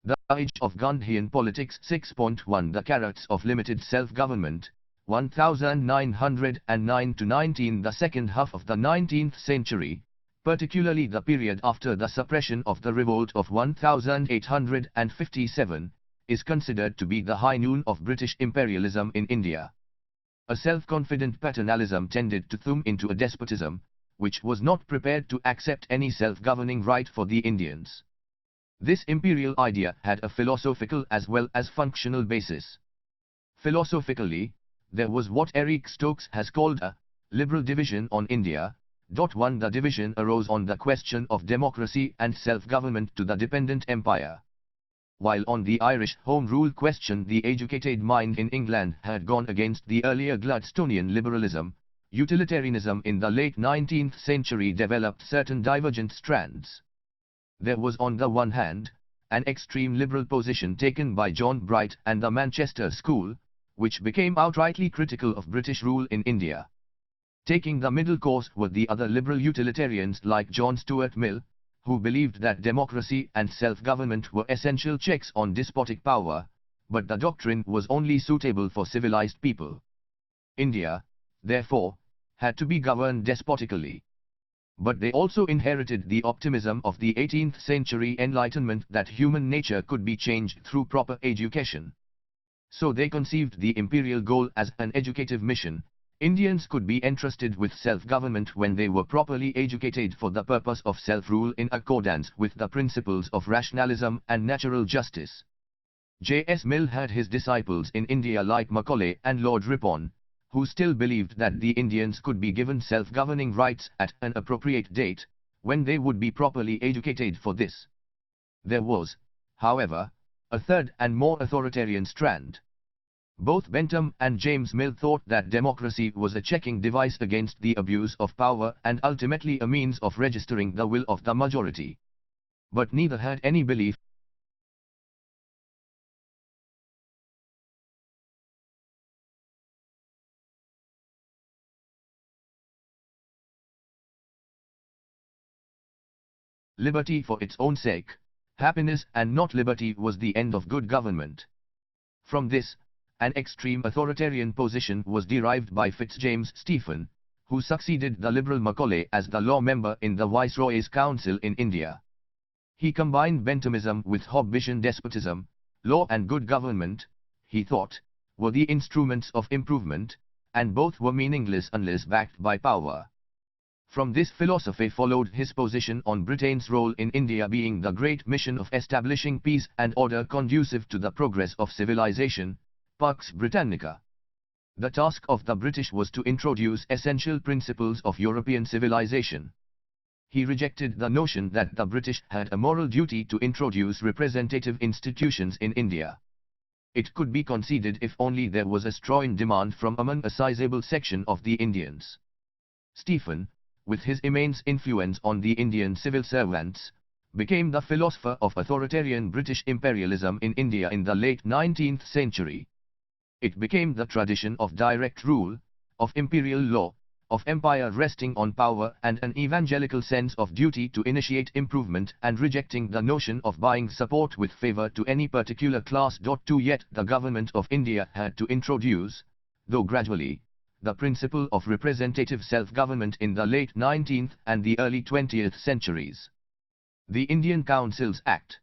The Age of Gandhian Politics 6.1 The Carrots of Limited Self-Government, 1909 to 19 The second half of the 19th century, particularly the period after the suppression of the revolt of 1857, is considered to be the high noon of British imperialism in India. A self-confident paternalism tended to thum into a despotism, which was not prepared to accept any self-governing right for the Indians. This imperial idea had a philosophical as well as functional basis. Philosophically, there was what Eric Stokes has called a liberal division on India. 1. The division arose on the question of democracy and self-government to the dependent empire. While on the Irish Home Rule question the educated mind in England had gone against the earlier Gladstonian liberalism, utilitarianism in the late 19th century developed certain divergent strands. There was on the one hand, an extreme liberal position taken by John Bright and the Manchester School, which became outrightly critical of British rule in India. Taking the middle course were the other liberal utilitarians like John Stuart Mill, who believed that democracy and self-government were essential checks on despotic power, but the doctrine was only suitable for civilized people. India, therefore, had to be governed despotically. But they also inherited the optimism of the 18th century Enlightenment that human nature could be changed through proper education. So they conceived the imperial goal as an educative mission. Indians could be entrusted with self-government when they were properly educated for the purpose of self-rule in accordance with the principles of rationalism and natural justice. J.S. Mill had his disciples in India like Macaulay and Lord Ripon, who still believed that the Indians could be given self-governing rights at an appropriate date, when they would be properly educated for this. There was, however, a third and more authoritarian strand. Both Bentham and James Mill thought that democracy was a checking device against the abuse of power and ultimately a means of registering the will of the majority. But neither had any belief liberty for its own sake, happiness and not liberty was the end of good government. From this, an extreme authoritarian position was derived by Fitzjames Stephen, who succeeded the liberal Macaulay as the law member in the Viceroy's Council in India. He combined Benthamism with Hobbesian despotism. Law and good government, he thought, were the instruments of improvement, and both were meaningless unless backed by power. From this philosophy followed his position on Britain's role in India being the great mission of establishing peace and order conducive to the progress of civilization, Pax Britannica. The task of the British was to introduce essential principles of European civilization. He rejected the notion that the British had a moral duty to introduce representative institutions in India. It could be conceded if only there was a strong demand from among a sizable section of the Indians. Stephen, with his immense influence on the Indian civil servants, became the philosopher of authoritarian British imperialism in India in the late 19th century. It became the tradition of direct rule, of imperial law, of empire resting on power and an evangelical sense of duty to initiate improvement and rejecting the notion of buying support with favor to any particular class. 2 Yet the government of India had to introduce, though gradually, the principle of representative self-government in the late 19th and the early 20th centuries. The Indian Councils Act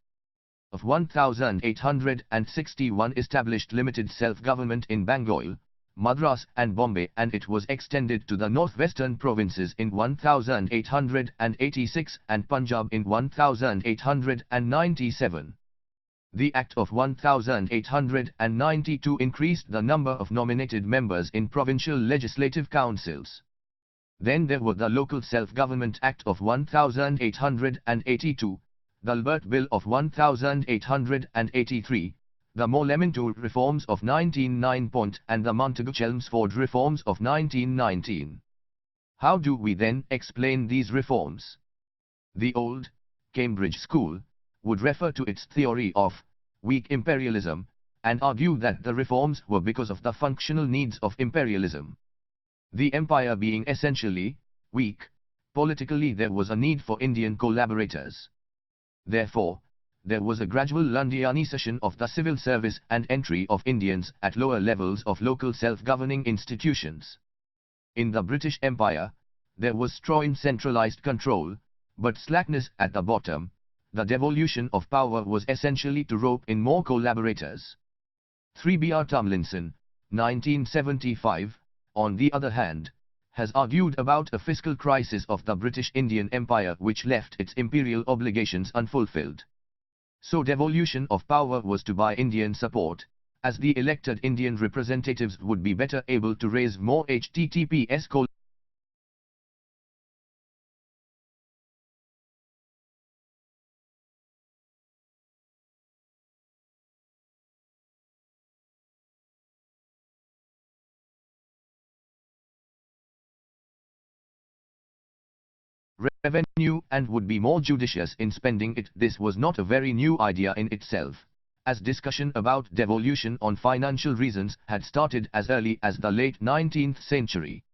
of 1861 established limited self-government in Bengal, Madras and Bombay, and it was extended to the northwestern provinces in 1886 and Punjab in 1897. The Act of 1892 increased the number of nominated members in provincial legislative councils. Then there were the Local Self-Government Act of 1882, the Albert Bill of 1883, the Moore-Leamington reforms of 1909 and the Montagu-Chelmsford reforms of 1919. How do we then explain these reforms? The old Cambridge School would refer to its theory of weak imperialism, and argue that the reforms were because of the functional needs of imperialism. The empire being essentially weak, politically there was a need for Indian collaborators. Therefore, there was a gradual Lundianization of the civil service and entry of Indians at lower levels of local self-governing institutions. In the British Empire, there was strong centralized control, but slackness at the bottom. The devolution of power was essentially to rope in more collaborators. 3B.R. Tomlinson, 1975, on the other hand, has argued about a fiscal crisis of the British Indian Empire which left its imperial obligations unfulfilled. So devolution of power was to buy Indian support, as the elected Indian representatives would be better able to raise more https revenue and would be more judicious in spending it. This was not a very new idea in itself, as discussion about devolution on financial reasons had started as early as the late 19th century.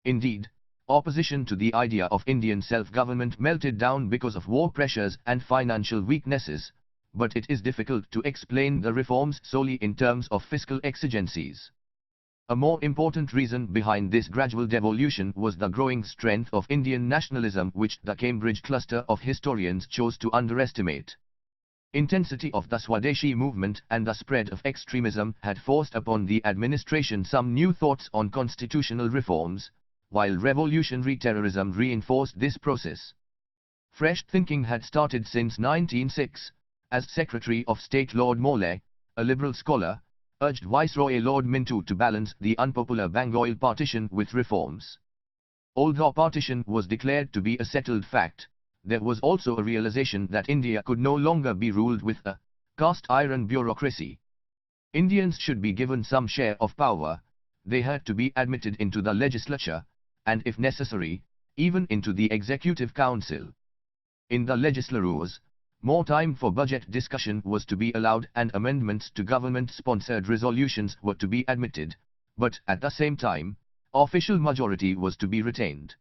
Indeed, opposition to the idea of Indian self-government melted down because of war pressures and financial weaknesses, but it is difficult to explain the reforms solely in terms of fiscal exigencies. A more important reason behind this gradual devolution was the growing strength of Indian nationalism, which the Cambridge cluster of historians chose to underestimate. Intensity of the Swadeshi movement and the spread of extremism had forced upon the administration some new thoughts on constitutional reforms, while revolutionary terrorism reinforced this process. Fresh thinking had started since 1906, as Secretary of State Lord Mullah, a liberal scholar, urged Viceroy Lord Minto to balance the unpopular Bengal partition with reforms. Although partition was declared to be a settled fact, there was also a realization that India could no longer be ruled with a cast iron bureaucracy. Indians should be given some share of power, they had to be admitted into the legislature, and if necessary, even into the Executive Council. In the legislatures, more time for budget discussion was to be allowed and amendments to government-sponsored resolutions were to be admitted, but at the same time, official majority was to be retained.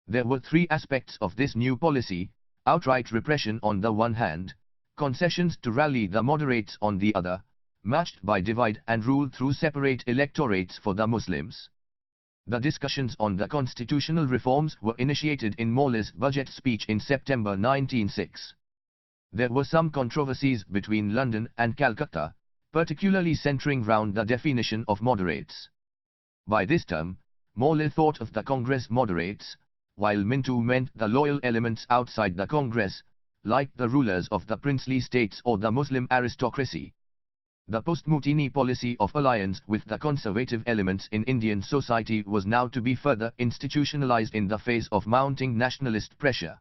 There were three aspects of this new policy: outright repression on the one hand, concessions to rally the moderates on the other, matched by divide and rule through separate electorates for the Muslims. The discussions on the constitutional reforms were initiated in Mullah's budget speech in September 1906. There were some controversies between London and Calcutta, particularly centering round the definition of moderates. By this term, Mullah thought of the Congress moderates, while Minto meant the loyal elements outside the Congress, like the rulers of the princely states or the Muslim aristocracy. The post-Mutiny policy of alliance with the conservative elements in Indian society was now to be further institutionalized in the face of mounting nationalist pressure.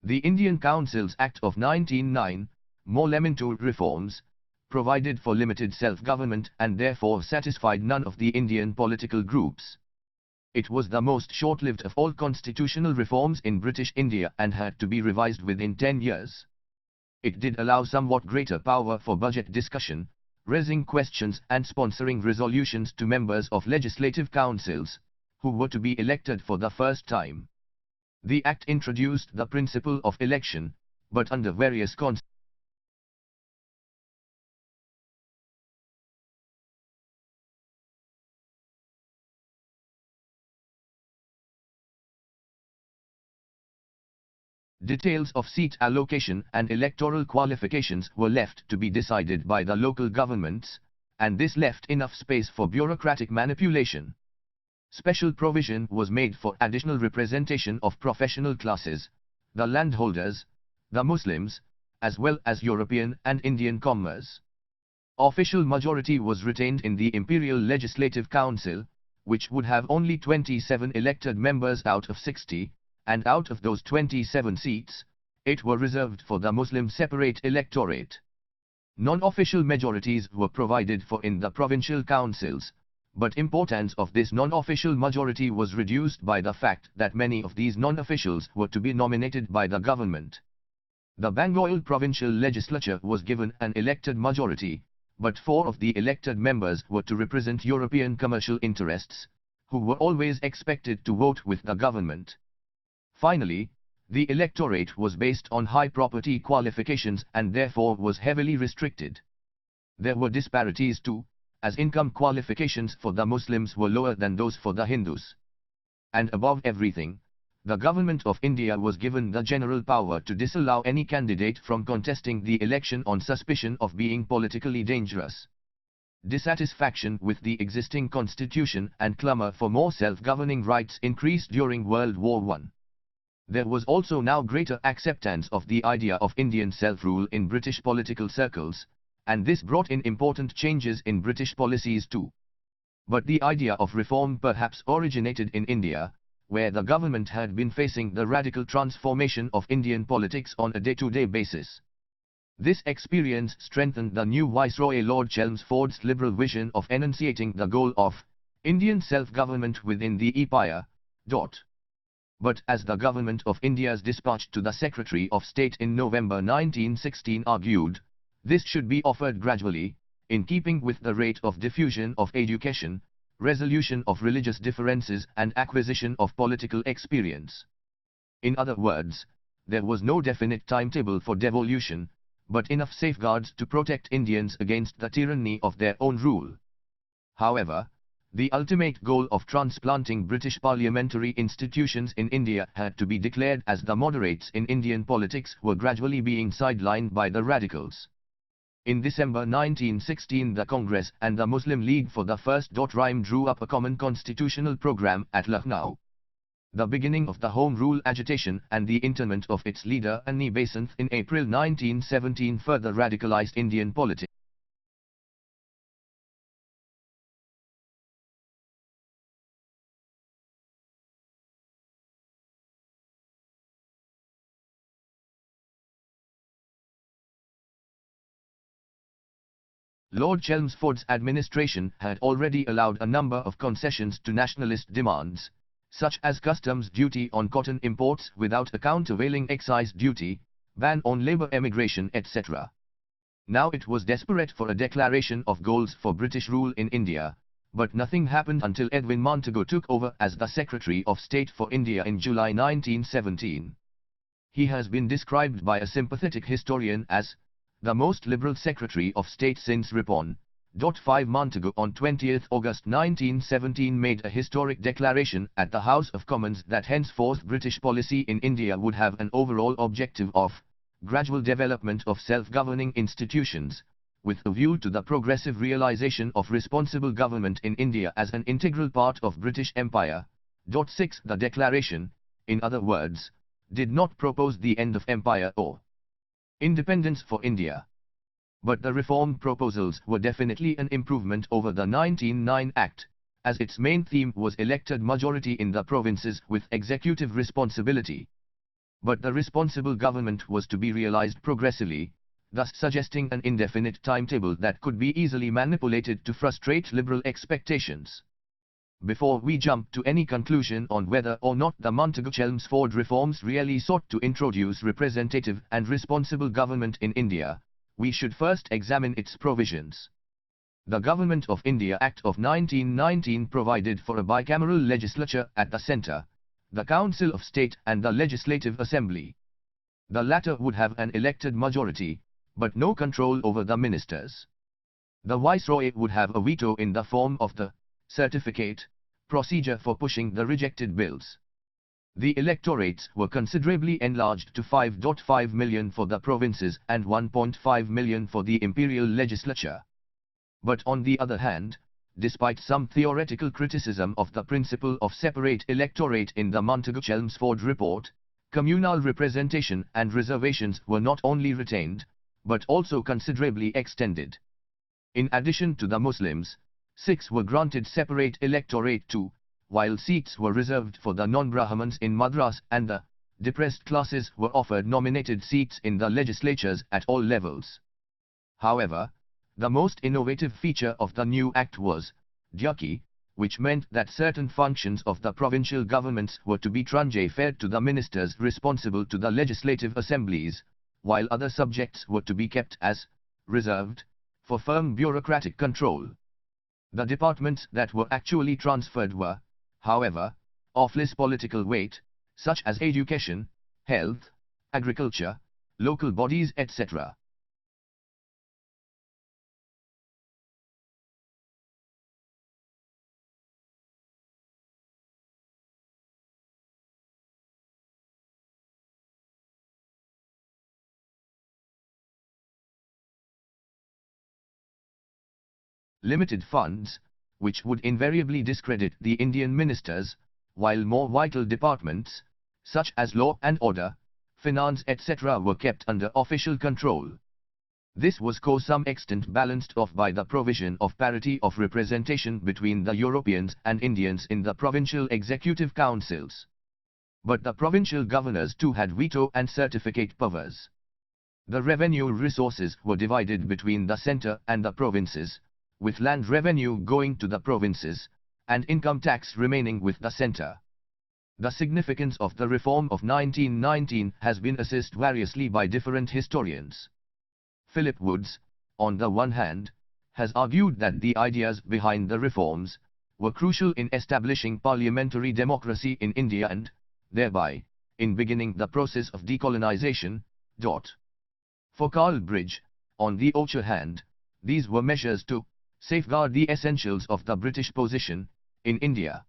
The Indian Councils Act of 1909, Mullah-Minto reforms, provided for limited self-government and therefore satisfied none of the Indian political groups. It was the most short-lived of all constitutional reforms in British India and had to be revised within 10 years. It did allow somewhat greater power for budget discussion, raising questions and sponsoring resolutions to members of legislative councils, who were to be elected for the first time. The Act introduced the principle of election, but under various details of seat allocation and electoral qualifications were left to be decided by the local governments, and this left enough space for bureaucratic manipulation. Special provision was made for additional representation of professional classes, the landholders, the Muslims, as well as European and Indian commerce. Official majority was retained in the Imperial Legislative Council, which would have only 27 elected members out of 60, and out of those 27 seats, 8 were reserved for the Muslim separate electorate. Non-official majorities were provided for in the provincial councils, but importance of this non-official majority was reduced by the fact that many of these non-officials were to be nominated by the government. The Bengal provincial legislature was given an elected majority, but 4 of the elected members were to represent European commercial interests, who were always expected to vote with the government. Finally, The electorate was based on high property qualifications and therefore was heavily restricted. There were disparities too, as income qualifications for the Muslims were lower than those for the Hindus. And above everything, the government of India was given the general power to disallow any candidate from contesting the election on suspicion of being politically dangerous. Dissatisfaction with the existing constitution and clamor for more self-governing rights increased during World War I. There was also now greater acceptance of the idea of Indian self-rule in British political circles, and this brought in important changes in British policies too. But the idea of reform perhaps originated in India, where the government had been facing the radical transformation of Indian politics on a day-to-day basis. This experience strengthened the new Viceroy Lord Chelmsford's liberal vision of enunciating the goal of Indian self-government within the empire. But as the Government of India's dispatch to the Secretary of State in November 1916 argued, this should be offered gradually, in keeping with the rate of diffusion of education, resolution of religious differences and acquisition of political experience. In other words, there was no definite timetable for devolution, but enough safeguards to protect Indians against the tyranny of their own rule. However, the ultimate goal of transplanting British parliamentary institutions in India had to be declared as the moderates in Indian politics were gradually being sidelined by the radicals. In December 1916 the Congress and the Muslim League for the first time drew up a common constitutional program at Lucknow. The beginning of the Home Rule agitation and the internment of its leader Annie Besant in April 1917 further radicalized Indian politics. Lord Chelmsford's administration had already allowed a number of concessions to nationalist demands, such as customs duty on cotton imports without a countervailing excise duty, ban on labor emigration, etc. Now it was desperate for a declaration of goals for British rule in India, but nothing happened until Edwin Montagu took over as the Secretary of State for India in July 1917. He has been described by a sympathetic historian as the most liberal Secretary of State since Ripon. 5 Montagu on 20 August 1917 made a historic declaration at the House of Commons that henceforth British policy in India would have an overall objective of gradual development of self-governing institutions, with a view to the progressive realization of responsible government in India as an integral part of British Empire. 6 The declaration, in other words, did not propose the end of empire or independence for India. But the reform proposals were definitely an improvement over the 1909 Act, as its main theme was elected majority in the provinces with executive responsibility. But the responsible government was to be realized progressively, thus suggesting an indefinite timetable that could be easily manipulated to frustrate liberal expectations. Before we jump to any conclusion on whether or not the Montagu-Chelmsford reforms really sought to introduce representative and responsible government in India, we should first examine its provisions. The Government of India Act of 1919 provided for a bicameral legislature at the centre, the Council of State and the Legislative Assembly. The latter would have an elected majority, but no control over the ministers. The Viceroy would have a veto in the form of the certificate procedure for pushing the rejected bills. The electorates were considerably enlarged to 5.5 million for the provinces and 1.5 million for the imperial legislature. But on the other hand, despite some theoretical criticism of the principle of separate electorate in the Montagu-Chelmsford report, communal representation and reservations were not only retained, but also considerably extended. In addition to the Muslims, Sikhs were granted separate electorate too, while seats were reserved for the non-Brahmins in Madras and the depressed classes were offered nominated seats in the legislatures at all levels. However, the most innovative feature of the new act was Duty, which meant that certain functions of the provincial governments were to be transferred to the ministers responsible to the legislative assemblies, while other subjects were to be kept as reserved for firm bureaucratic control. The departments that were actually transferred were, however, of less political weight, such as education, health, agriculture, local bodies, etc. Limited funds, which would invariably discredit the Indian ministers, while more vital departments, such as law and order, finance, etc. were kept under official control. This was to some extent balanced off by the provision of parity of representation between the Europeans and Indians in the provincial executive councils. But the provincial governors too had veto and certificate powers. The revenue resources were divided between the centre and the provinces, with land revenue going to the provinces, and income tax remaining with the centre. The significance of the reform of 1919 has been assessed variously by different historians. Philip Woods, on the one hand, has argued that the ideas behind the reforms were crucial in establishing parliamentary democracy in India and, thereby, in beginning the process of decolonization. For Carl Bridge, on the other hand, these were measures to safeguard the essentials of the British position in India.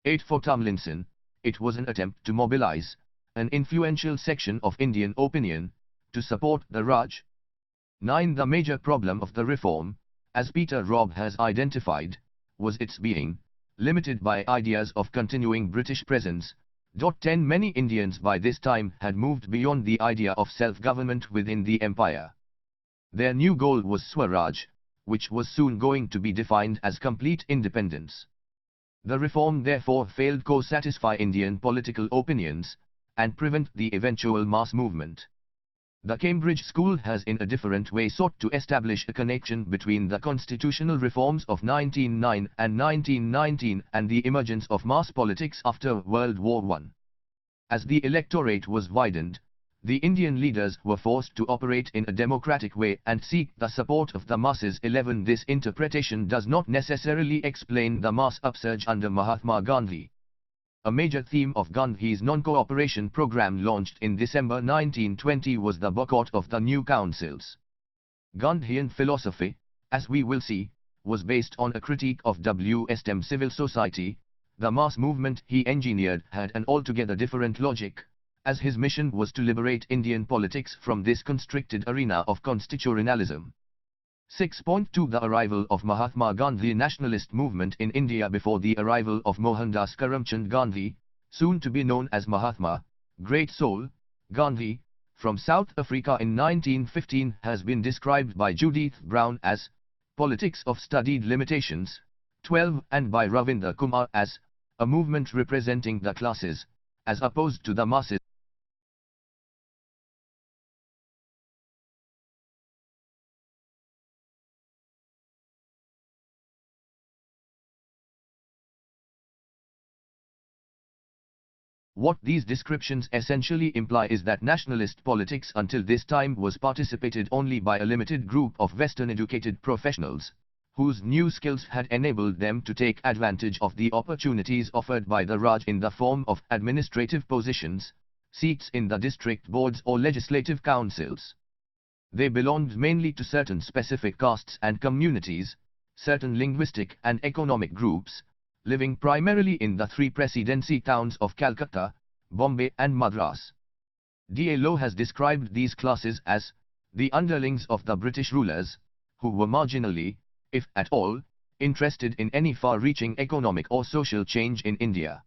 8. For Tomlinson, it was an attempt to mobilize an influential section of Indian opinion to support the Raj. 9. The major problem of the reform, as Peter Robb has identified, was its being limited by ideas of continuing British presence. 10. Many Indians by this time had moved beyond the idea of self-government within the empire. Their new goal was Swaraj, which was soon going to be defined as complete independence. The reform therefore failed to satisfy Indian political opinions, and prevent the eventual mass movement. The Cambridge School has in a different way sought to establish a connection between the constitutional reforms of 1909 and 1919 and the emergence of mass politics after World War I. As the electorate was widened, the Indian leaders were forced to operate in a democratic way and seek the support of the masses. 11. This interpretation does not necessarily explain the mass upsurge under Mahatma Gandhi. A major theme of Gandhi's non-cooperation program launched in December 1920 was the boycott of the new councils. Gandhian philosophy, as we will see, was based on a critique of Western civil society. The mass movement he engineered had an altogether different logic, as his mission was to liberate Indian politics from this constricted arena of constitutionalism. 6.2 The arrival of Mahatma Gandhi nationalist movement in India. Before the arrival of Mohandas Karamchand Gandhi, soon to be known as Mahatma, Great Soul, Gandhi, from South Africa in 1915 has been described by Judith Brown as politics of studied limitations. 12 And by Ravinder Kumar as a movement representing the classes, as opposed to the masses. What these descriptions essentially imply is that nationalist politics until this time was participated only by a limited group of Western-educated professionals, whose new skills had enabled them to take advantage of the opportunities offered by the Raj in the form of administrative positions, seats in the district boards or legislative councils. They belonged mainly to certain specific castes and communities, certain linguistic and economic groups, living primarily in the three presidency towns of Calcutta, Bombay and Madras. D. A. Lowe has described these classes as the underlings of the British rulers, who were marginally, if at all, interested in any far-reaching economic or social change in India.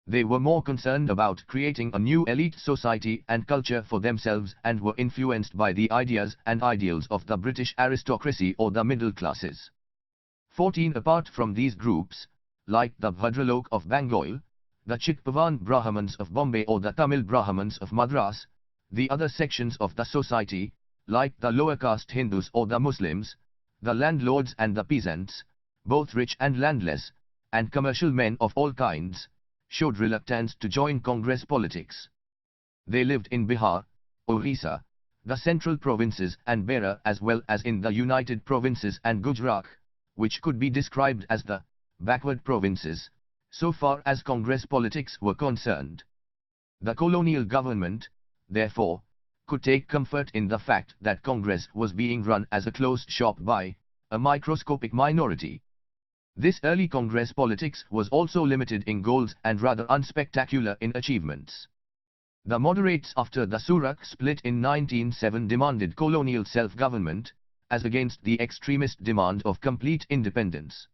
They were more concerned about creating a new elite society and culture for themselves and were influenced by the ideas and ideals of the British aristocracy or the middle classes. 14. Apart from these groups, like the Bhadralok of Bengal, the Chitpavan Brahmins of Bombay or the Tamil Brahmins of Madras, the other sections of the society, like the lower caste Hindus or the Muslims, the landlords and the peasants, both rich and landless, and commercial men of all kinds, showed reluctance to join Congress politics. They lived in Bihar, Orissa, the central provinces and Berar as well as in the United Provinces and Gujarat, which could be described as the backward provinces, so far as Congress politics were concerned. The colonial government, therefore, could take comfort in the fact that Congress was being run as a closed shop by a microscopic minority. This early Congress politics was also limited in goals and rather unspectacular in achievements. The moderates after the Surat split in 1907 demanded colonial self-government, as against the extremist demand of complete independence.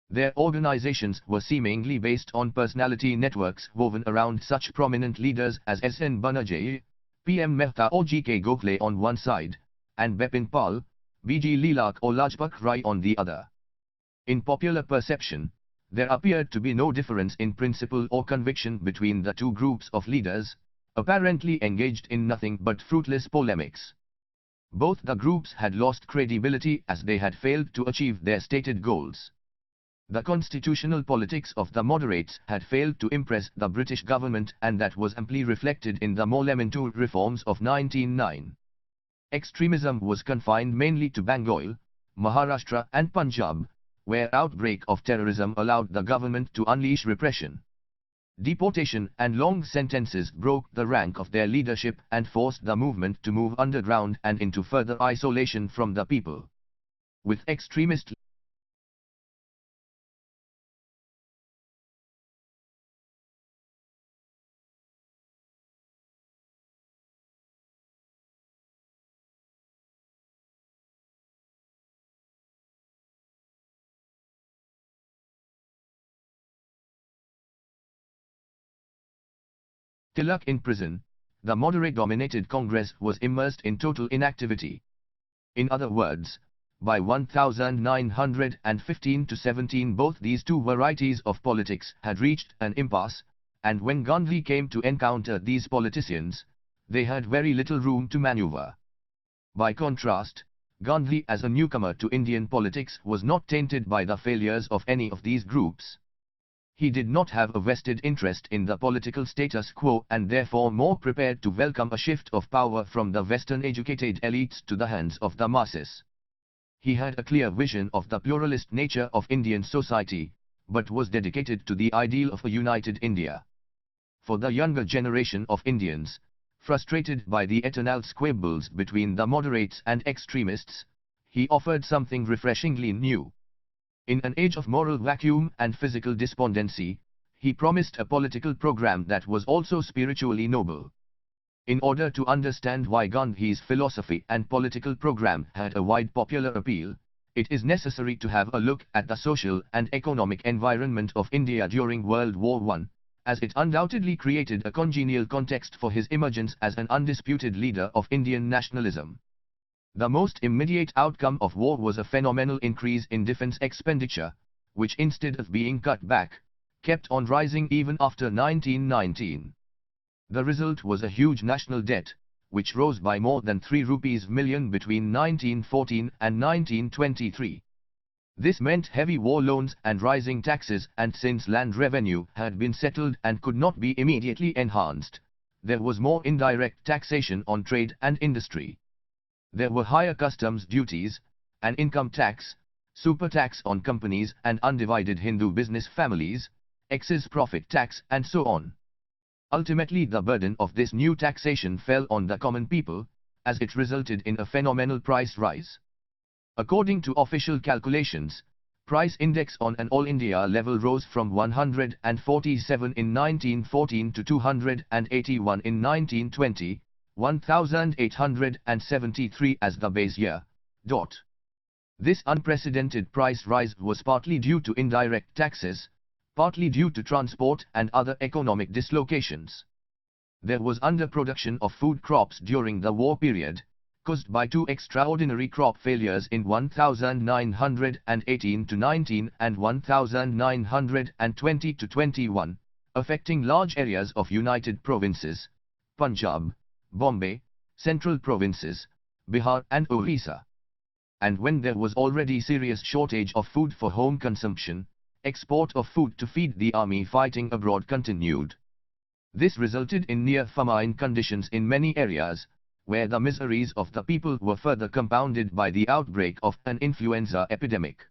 Their organizations were seemingly based on personality networks woven around such prominent leaders as S.N. Banerjee, P.M. Mehta or G.K. Gokhale on one side, and Bipin Pal, B.G. Leelak or Lajpat Rai on the other. In popular perception, there appeared to be no difference in principle or conviction between the two groups of leaders, apparently engaged in nothing but fruitless polemics. Both the groups had lost credibility as they had failed to achieve their stated goals. The constitutional politics of the moderates had failed to impress the British government, and that was amply reflected in the more lamentable reforms of 1909. Extremism was confined mainly to Bengal, Maharashtra and Punjab, where outbreak of terrorism allowed the government to unleash repression. Deportation and long sentences broke the rank of their leadership and forced the movement to move underground and into further isolation from the people. With extremist Tilak in prison, the moderate-dominated Congress was immersed in total inactivity. In other words, by 1915 to 17 both these two varieties of politics had reached an impasse, and when Gandhi came to encounter these politicians, they had very little room to maneuver. By contrast, Gandhi as a newcomer to Indian politics was not tainted by the failures of any of these groups. He did not have a vested interest in the political status quo and therefore more prepared to welcome a shift of power from the Western-educated elites to the hands of the masses. He had a clear vision of the pluralist nature of Indian society, but was dedicated to the ideal of a united India. For the younger generation of Indians, frustrated by the eternal squabbles between the moderates and extremists, he offered something refreshingly new. In an age of moral vacuum and physical despondency, he promised a political program that was also spiritually noble. In order to understand why Gandhi's philosophy and political program had a wide popular appeal, it is necessary to have a look at the social and economic environment of India during World War I, as it undoubtedly created a congenial context for his emergence as an undisputed leader of Indian nationalism. The most immediate outcome of war was a phenomenal increase in defense expenditure, which instead of being cut back, kept on rising even after 1919. The result was a huge national debt, which rose by more than 3 million rupees between 1914 and 1923. This meant heavy war loans and rising taxes, and since land revenue had been settled and could not be immediately enhanced, there was more indirect taxation on trade and industry. There were higher customs duties, an income tax, super tax on companies and undivided Hindu business families, excise profit tax and so on. Ultimately the burden of this new taxation fell on the common people, as it resulted in a phenomenal price rise. According to official calculations, price index on an all-India level rose from 147 in 1914 to 281 in 1920, 1873 as the base year. This unprecedented price rise was partly due to indirect taxes, partly due to transport and other economic dislocations. There was underproduction of food crops during the war period, caused by two extraordinary crop failures in 1918 to 19 and 1920 to 21, affecting large areas of United Provinces, Punjab, Bombay, Central Provinces, Bihar and Orissa. And when there was already serious shortage of food for home consumption, export of food to feed the army fighting abroad continued. This resulted in near famine conditions in many areas, where the miseries of the people were further compounded by the outbreak of an influenza epidemic.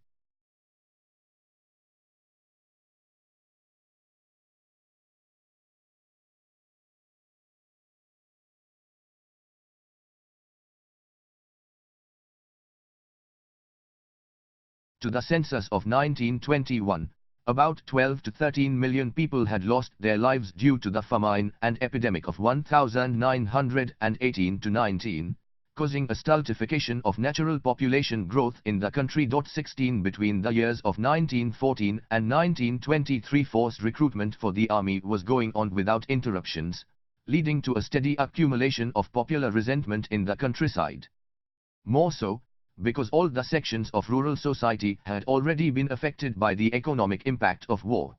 to the census of 1921, about 12 to 13 million people had lost their lives due to the famine and epidemic of 1918 to 19, causing a stultification of natural population growth in the country. 16 Between the years of 1914 and 1923, forced recruitment for the army was going on without interruptions, leading to a steady accumulation of popular resentment in the countryside. More so, because all the sections of rural society had already been affected by the economic impact of war.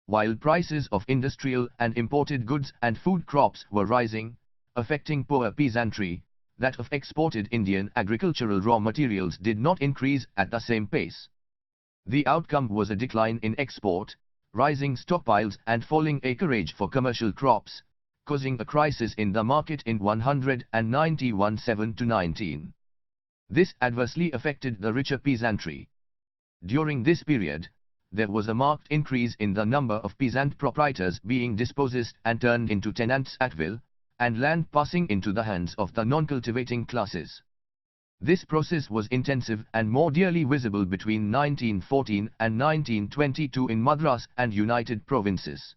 While prices of industrial and imported goods and food crops were rising, affecting poor peasantry, that of exported Indian agricultural raw materials did not increase at the same pace. The outcome was a decline in export, rising stockpiles and falling acreage for commercial crops, causing a crisis in the market in 191-7 to 19. This adversely affected the richer peasantry. During this period, there was a marked increase in the number of peasant proprietors being dispossessed and turned into tenants at will, and land passing into the hands of the non-cultivating classes. This process was intensive and more dearly visible between 1914 and 1922 in Madras and United Provinces.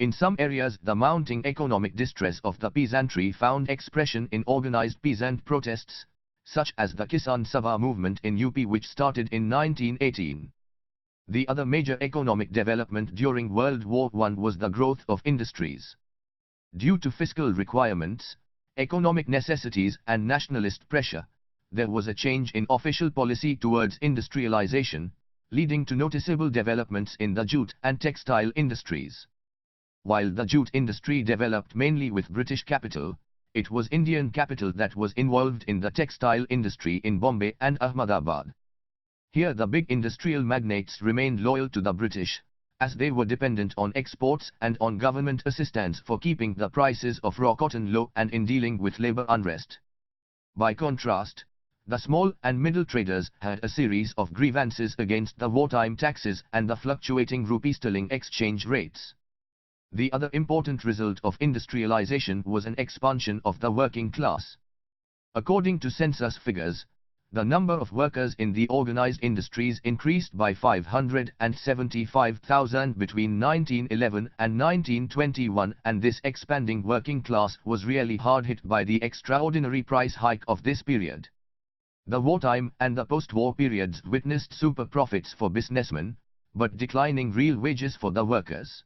In some areas, the mounting economic distress of the peasantry found expression in organized peasant protests, such as the Kisan Sabha movement in UP, which started in 1918. The other major economic development during World War I was the growth of industries. Due to fiscal requirements, economic necessities and nationalist pressure, there was a change in official policy towards industrialization, leading to noticeable developments in the jute and textile industries. While the jute industry developed mainly with British capital, it was Indian capital that was involved in the textile industry in Bombay and Ahmedabad. Here the big industrial magnates remained loyal to the British, as they were dependent on exports and on government assistance for keeping the prices of raw cotton low and in dealing with labor unrest. By contrast, the small and middle traders had a series of grievances against the wartime taxes and the fluctuating rupee-sterling exchange rates. The other important result of industrialization was an expansion of the working class. According to census figures, the number of workers in the organized industries increased by 575,000 between 1911 and 1921, and this expanding working class was really hard hit by the extraordinary price hike of this period. The wartime and the post-war periods witnessed super profits for businessmen, but declining real wages for the workers.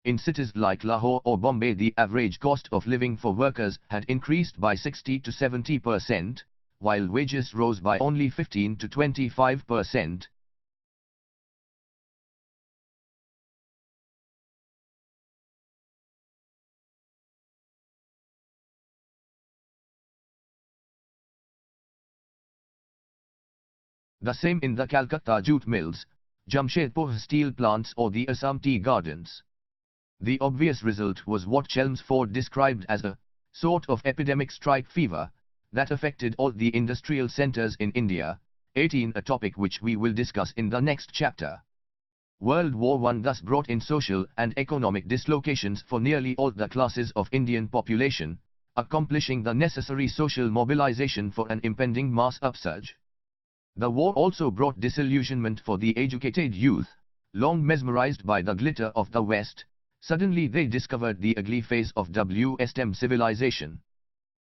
In cities like Lahore or Bombay, the average cost of living for workers had increased by 60 to 70%, while wages rose by only 15 to 25%. The same in the Calcutta jute mills, Jamshedpur steel plants or the Assam tea gardens. The obvious result was what Chelmsford described as a sort of epidemic strike fever that affected all the industrial centers in India, 18, a topic which we will discuss in the next chapter. World War I thus brought in social and economic dislocations for nearly all the classes of Indian population, accomplishing the necessary social mobilization for an impending mass upsurge. The war also brought disillusionment for the educated youth, long mesmerized by the glitter of the West. Suddenly they discovered the ugly face of Western civilization.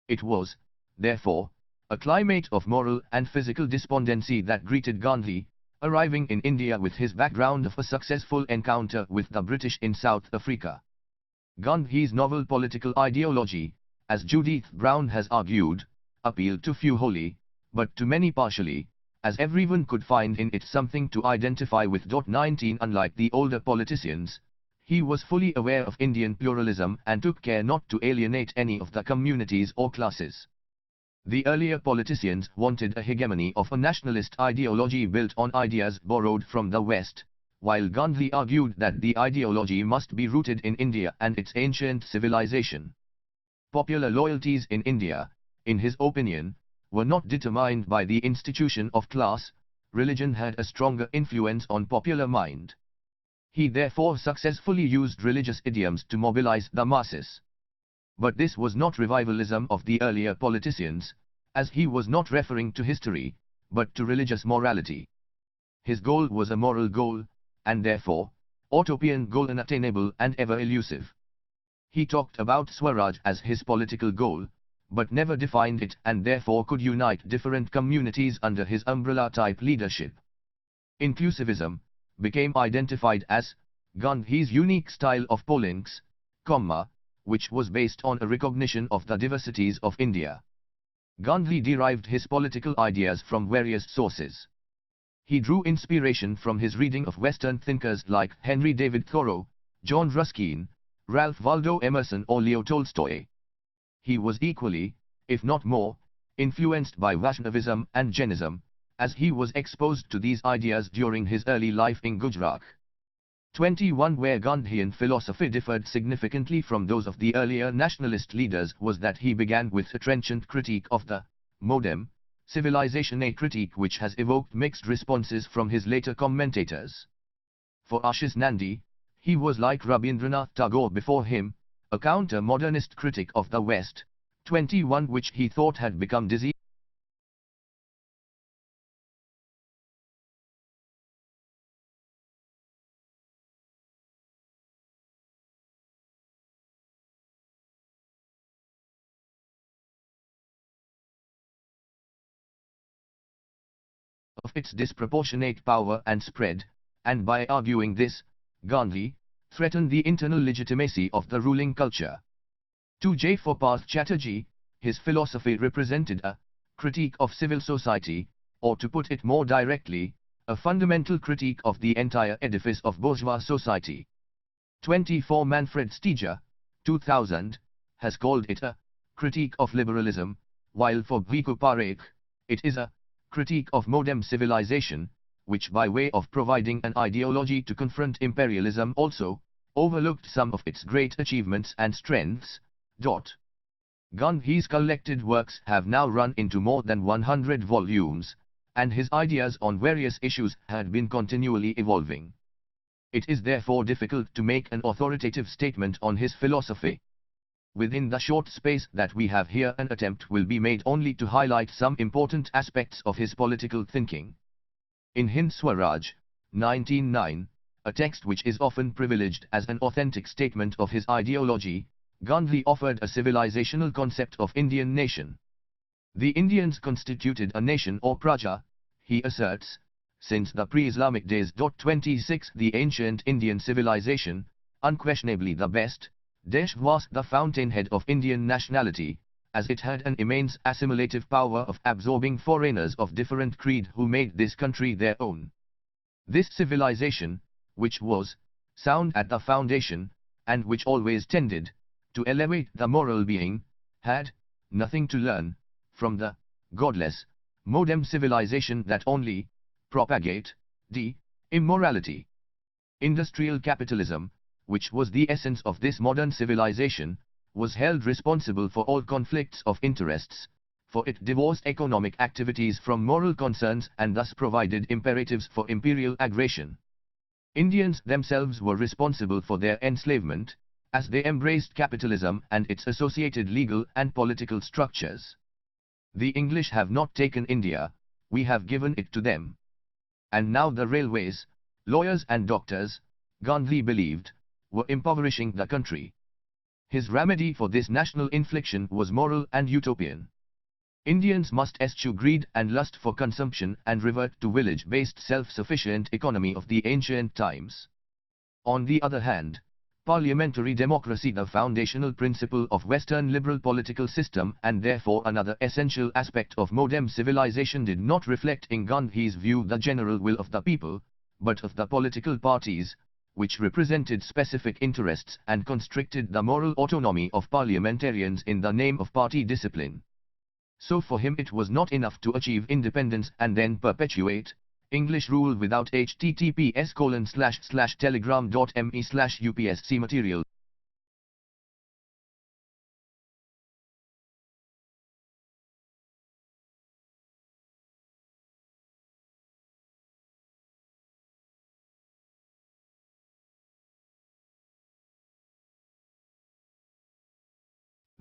It was, therefore, a climate of moral and physical despondency that greeted Gandhi, arriving in India with his background of a successful encounter with the British in South Africa. Gandhi's novel political ideology, as Judith Brown has argued, appealed to few wholly, but to many partially, as everyone could find in it something to identify with. 19 Unlike the older politicians, he was fully aware of Indian pluralism and took care not to alienate any of the communities or classes. The earlier politicians wanted a hegemony of a nationalist ideology built on ideas borrowed from the West, while Gandhi argued that the ideology must be rooted in India and its ancient civilization. Popular loyalties in India, in his opinion, were not determined by the institution of class. Religion had a stronger influence on popular mind. He therefore successfully used religious idioms to mobilize the masses. But this was not revivalism of the earlier politicians, as he was not referring to history, but to religious morality. His goal was a moral goal, and therefore, utopian goal, unattainable and ever elusive. He talked about Swaraj as his political goal, but never defined it, and therefore could unite different communities under his umbrella-type leadership. Inclusivism became identified as Gandhi's unique style of pollinx, which was based on a recognition of the diversities of India. Gandhi derived his political ideas from various sources. He drew inspiration from his reading of Western thinkers like Henry David Thoreau, John Ruskin, Ralph Waldo Emerson or Leo Tolstoy. He was equally, if not more, influenced by Vaishnavism and Jainism, as he was exposed to these ideas during his early life in Gujarat. 21 Where Gandhian philosophy differed significantly from those of the earlier nationalist leaders was that he began with a trenchant critique of the modern civilization, a critique which has evoked mixed responses from his later commentators. For Ashish Nandi, he was like Rabindranath Tagore before him, a counter-modernist critic of the West, 21 which he thought had become dizzy of its disproportionate power and spread, and by arguing this, Gandhi threatened the internal legitimacy of the ruling culture. 2J For Parth Chatterjee, his philosophy represented a critique of civil society, or to put it more directly, a fundamental critique of the entire edifice of bourgeois society. 24 Manfred Steger, 2000, has called it a critique of liberalism, while for Bhiku Parekh, it is a critique of modern civilization, which by way of providing an ideology to confront imperialism also overlooked some of its great achievements and strengths. Gandhi's collected works have now run into more than 100 volumes, and his ideas on various issues had been continually evolving. It is therefore difficult to make an authoritative statement on his philosophy. Within the short space that we have here, an attempt will be made only to highlight some important aspects of his political thinking. In Hind Swaraj, 1909, a text which is often privileged as an authentic statement of his ideology, Gandhi offered a civilizational concept of Indian nation. The Indians constituted a nation or praja, he asserts, since the pre-Islamic days. 26 The ancient Indian civilization, unquestionably the best, was the fountainhead of Indian nationality, as it had an immense assimilative power of absorbing foreigners of different creed who made this country their own. This civilization, which was sound at the foundation, and which always tended to elevate the moral being, had nothing to learn from the godless, modern civilization that only propagate immorality. Industrial capitalism, which was the essence of this modern civilization, was held responsible for all conflicts of interests, for it divorced economic activities from moral concerns and thus provided imperatives for imperial aggression. Indians themselves were responsible for their enslavement, as they embraced capitalism and its associated legal and political structures. The English have not taken India, we have given it to them. And now the railways, lawyers and doctors, Gandhi believed, were impoverishing the country. His remedy for this national infliction was moral and utopian. Indians must eschew greed and lust for consumption and revert to village-based self-sufficient economy of the ancient times. On the other hand, parliamentary democracy, the foundational principle of Western liberal political system and therefore another essential aspect of modern civilization, did not reflect in Gandhi's view the general will of the people, but of the political parties, which represented specific interests and constricted the moral autonomy of parliamentarians in the name of party discipline. So for him it was not enough to achieve independence and then perpetuate English rule without https://telegram.me/upsc material.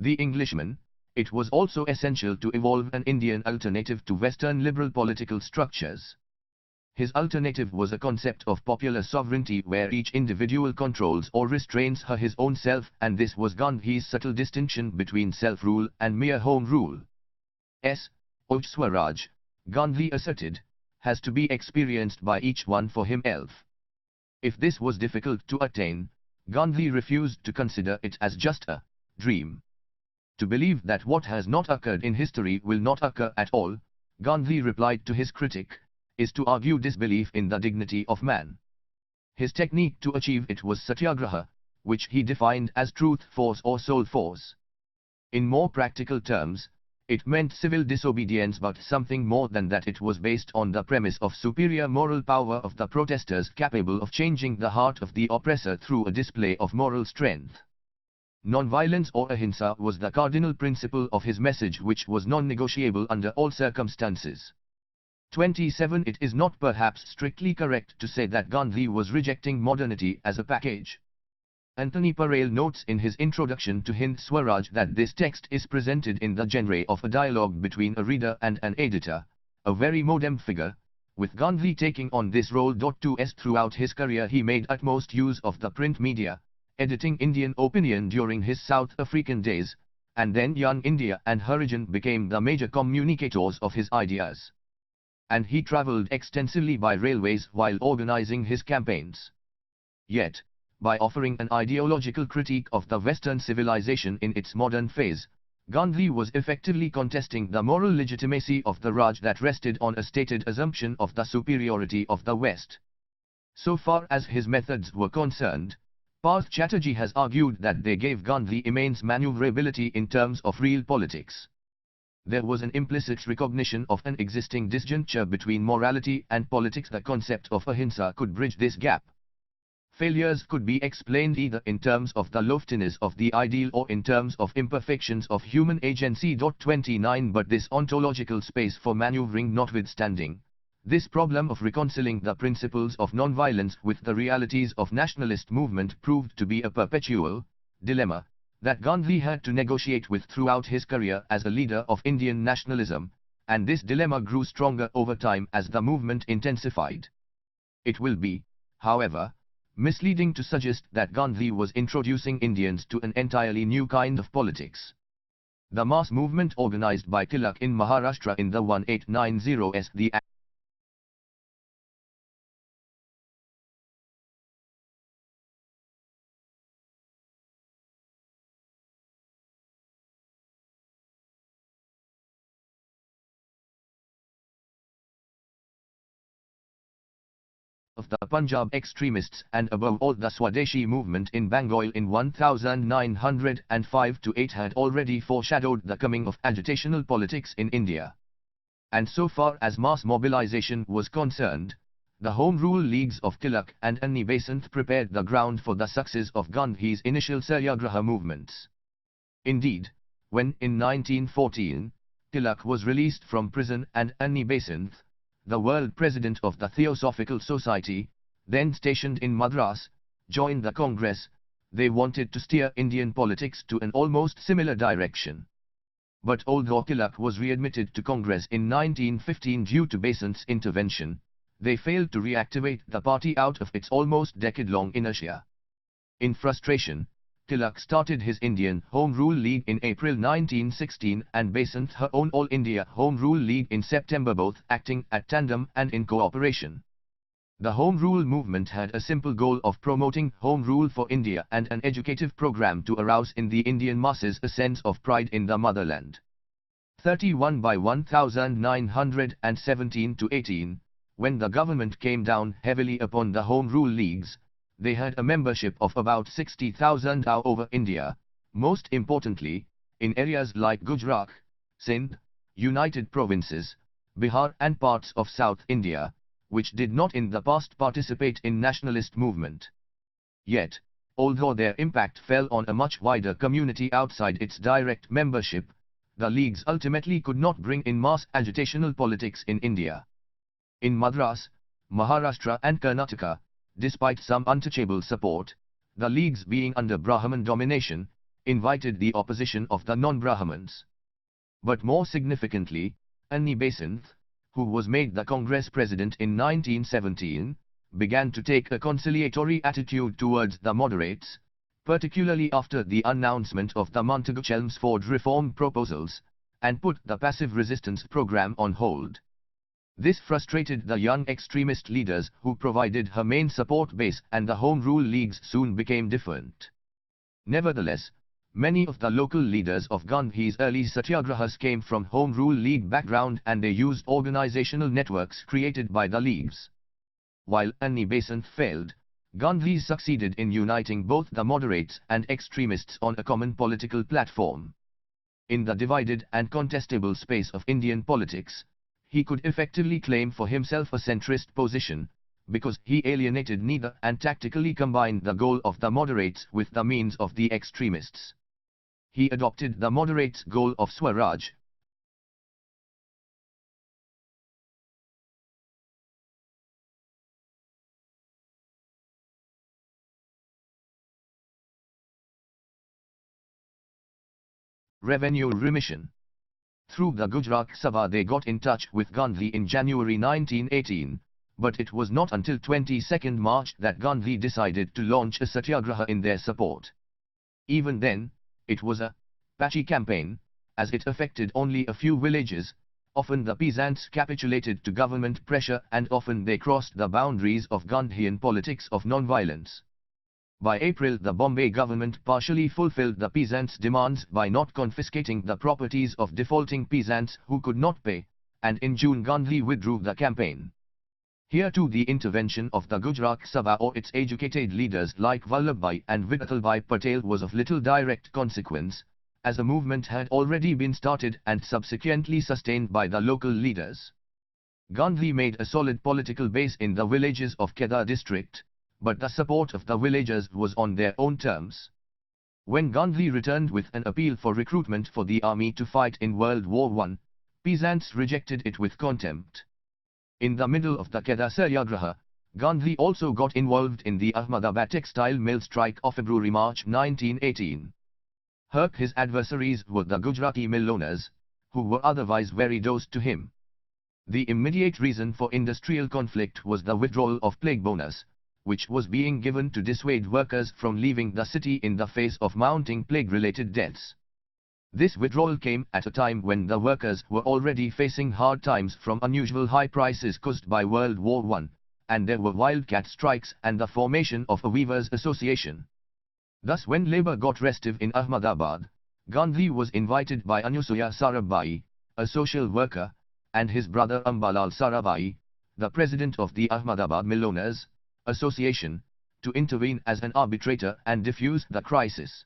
The Englishman, it was also essential to evolve an Indian alternative to Western liberal political structures. His alternative was a concept of popular sovereignty where each individual controls or restrains his own self, and this was Gandhi's subtle distinction between self-rule and mere home rule. Swaraj, Gandhi asserted, has to be experienced by each one for himself. If this was difficult to attain, Gandhi refused to consider it as just a dream. To believe that what has not occurred in history will not occur at all, Gandhi replied to his critic, is to argue disbelief in the dignity of man. His technique to achieve it was satyagraha, which he defined as truth force or soul force. In more practical terms, it meant civil disobedience, but something more than that. It was based on the premise of superior moral power of the protesters, capable of changing the heart of the oppressor through a display of moral strength. Non-violence or ahimsa was the cardinal principle of his message, which was non-negotiable under all circumstances. 27. It is not perhaps strictly correct to say that Gandhi was rejecting modernity as a package. Anthony Parale notes in his introduction to Hind Swaraj that this text is presented in the genre of a dialogue between a reader and an editor, a very modern figure, with Gandhi taking on this role. Throughout his career he made utmost use of the print media, editing Indian Opinion during his South African days, and then Young India and Harijan became the major communicators of his ideas. And he travelled extensively by railways while organizing his campaigns. Yet, by offering an ideological critique of the Western civilization in its modern phase, Gandhi was effectively contesting the moral legitimacy of the Raj that rested on a stated assumption of the superiority of the West. So far as his methods were concerned, Parth Chatterjee has argued that they gave Gandhi immense maneuverability in terms of real politics. There was an implicit recognition of an existing disjuncture between morality and politics. The concept of ahimsa could bridge this gap. Failures could be explained either in terms of the loftiness of the ideal or in terms of imperfections of human agency. 29 But this ontological space for maneuvering notwithstanding, this problem of reconciling the principles of nonviolence with the realities of nationalist movement proved to be a perpetual dilemma that Gandhi had to negotiate with throughout his career as a leader of Indian nationalism, and this dilemma grew stronger over time as the movement intensified. It will be, however, misleading to suggest that Gandhi was introducing Indians to an entirely new kind of politics. The mass movement organized by Tilak in Maharashtra in the 1890s, the of the Punjab extremists and above all the Swadeshi movement in Bengal in 1905-8 had already foreshadowed the coming of agitational politics in India. And so far as mass mobilization was concerned, the Home Rule Leagues of Tilak and Annie Besant prepared the ground for the success of Gandhi's initial Satyagraha movements. Indeed, when in 1914, Tilak was released from prison and Annie Besant, the world president of the Theosophical Society, then stationed in Madras, joined the Congress, they wanted to steer Indian politics to an almost similar direction. But although Tilak was readmitted to Congress in 1915 due to Besant's intervention, they failed to reactivate the party out of its almost decade-long inertia. In frustration, Tilak started his Indian Home Rule League in April 1916 and Besant her own All India Home Rule League in September, both acting at tandem and in cooperation. The Home Rule movement had a simple goal of promoting Home Rule for India and an educative program to arouse in the Indian masses a sense of pride in the motherland. 31 By 1917-18, when the government came down heavily upon the Home Rule Leagues, they had a membership of about 60,000 all over India, most importantly, in areas like Gujarat, Sindh, United Provinces, Bihar and parts of South India, which did not in the past participate in nationalist movement. Yet, although their impact fell on a much wider community outside its direct membership, the leagues ultimately could not bring in mass agitational politics in India. In Madras, Maharashtra and Karnataka, despite some untouchable support, the leagues being under Brahman domination, invited the opposition of the non-Brahmins. But more significantly, Annie Besant, who was made the Congress president in 1917, began to take a conciliatory attitude towards the moderates, particularly after the announcement of the Montagu-Chelmsford reform proposals, and put the passive resistance program on hold. This frustrated the young extremist leaders who provided her main support base, and the Home Rule Leagues soon became different. Nevertheless, many of the local leaders of Gandhi's early satyagrahas came from Home Rule League background, and they used organizational networks created by the leagues. While any Besant failed, Gandhi succeeded in uniting both the moderates and extremists on a common political platform. In the divided and contestable space of Indian politics, he could effectively claim for himself a centrist position, because he alienated neither and tactically combined the goal of the moderates with the means of the extremists. He adopted the moderates' goal of Swaraj, revenue remission. Through the Gujarat Sabha they got in touch with Gandhi in January 1918, but it was not until 22nd March that Gandhi decided to launch a satyagraha in their support. Even then, it was a patchy campaign, as it affected only a few villages. Often the peasants capitulated to government pressure, and often they crossed the boundaries of Gandhian politics of non-violence. By April the Bombay government partially fulfilled the peasants' demands by not confiscating the properties of defaulting peasants who could not pay, and in June Gandhi withdrew the campaign. Here too the intervention of the Gujarat Sabha or its educated leaders like Vallabhbhai and Vithalbhai Patel was of little direct consequence, as a movement had already been started and subsequently sustained by the local leaders. Gandhi made a solid political base in the villages of Kheda district, but the support of the villagers was on their own terms. When Gandhi returned with an appeal for recruitment for the army to fight in World War I, peasants rejected it with contempt. In the middle of the Kheda Satyagraha, Gandhi also got involved in the Ahmedabad textile mill strike of February-March 1918. His adversaries were the Gujarati mill owners, who were otherwise very docile to him. The immediate reason for industrial conflict was the withdrawal of plague bonus, which was being given to dissuade workers from leaving the city in the face of mounting plague-related deaths. This withdrawal came at a time when the workers were already facing hard times from unusual high prices caused by World War I, and there were wildcat strikes and the formation of a weavers' association. Thus when labour got restive in Ahmedabad, Gandhi was invited by Anusuya Sarabhai, a social worker, and his brother Ambalal Sarabhai, the president of the Ahmedabad Mill Owners Association, to intervene as an arbitrator and diffuse the crisis.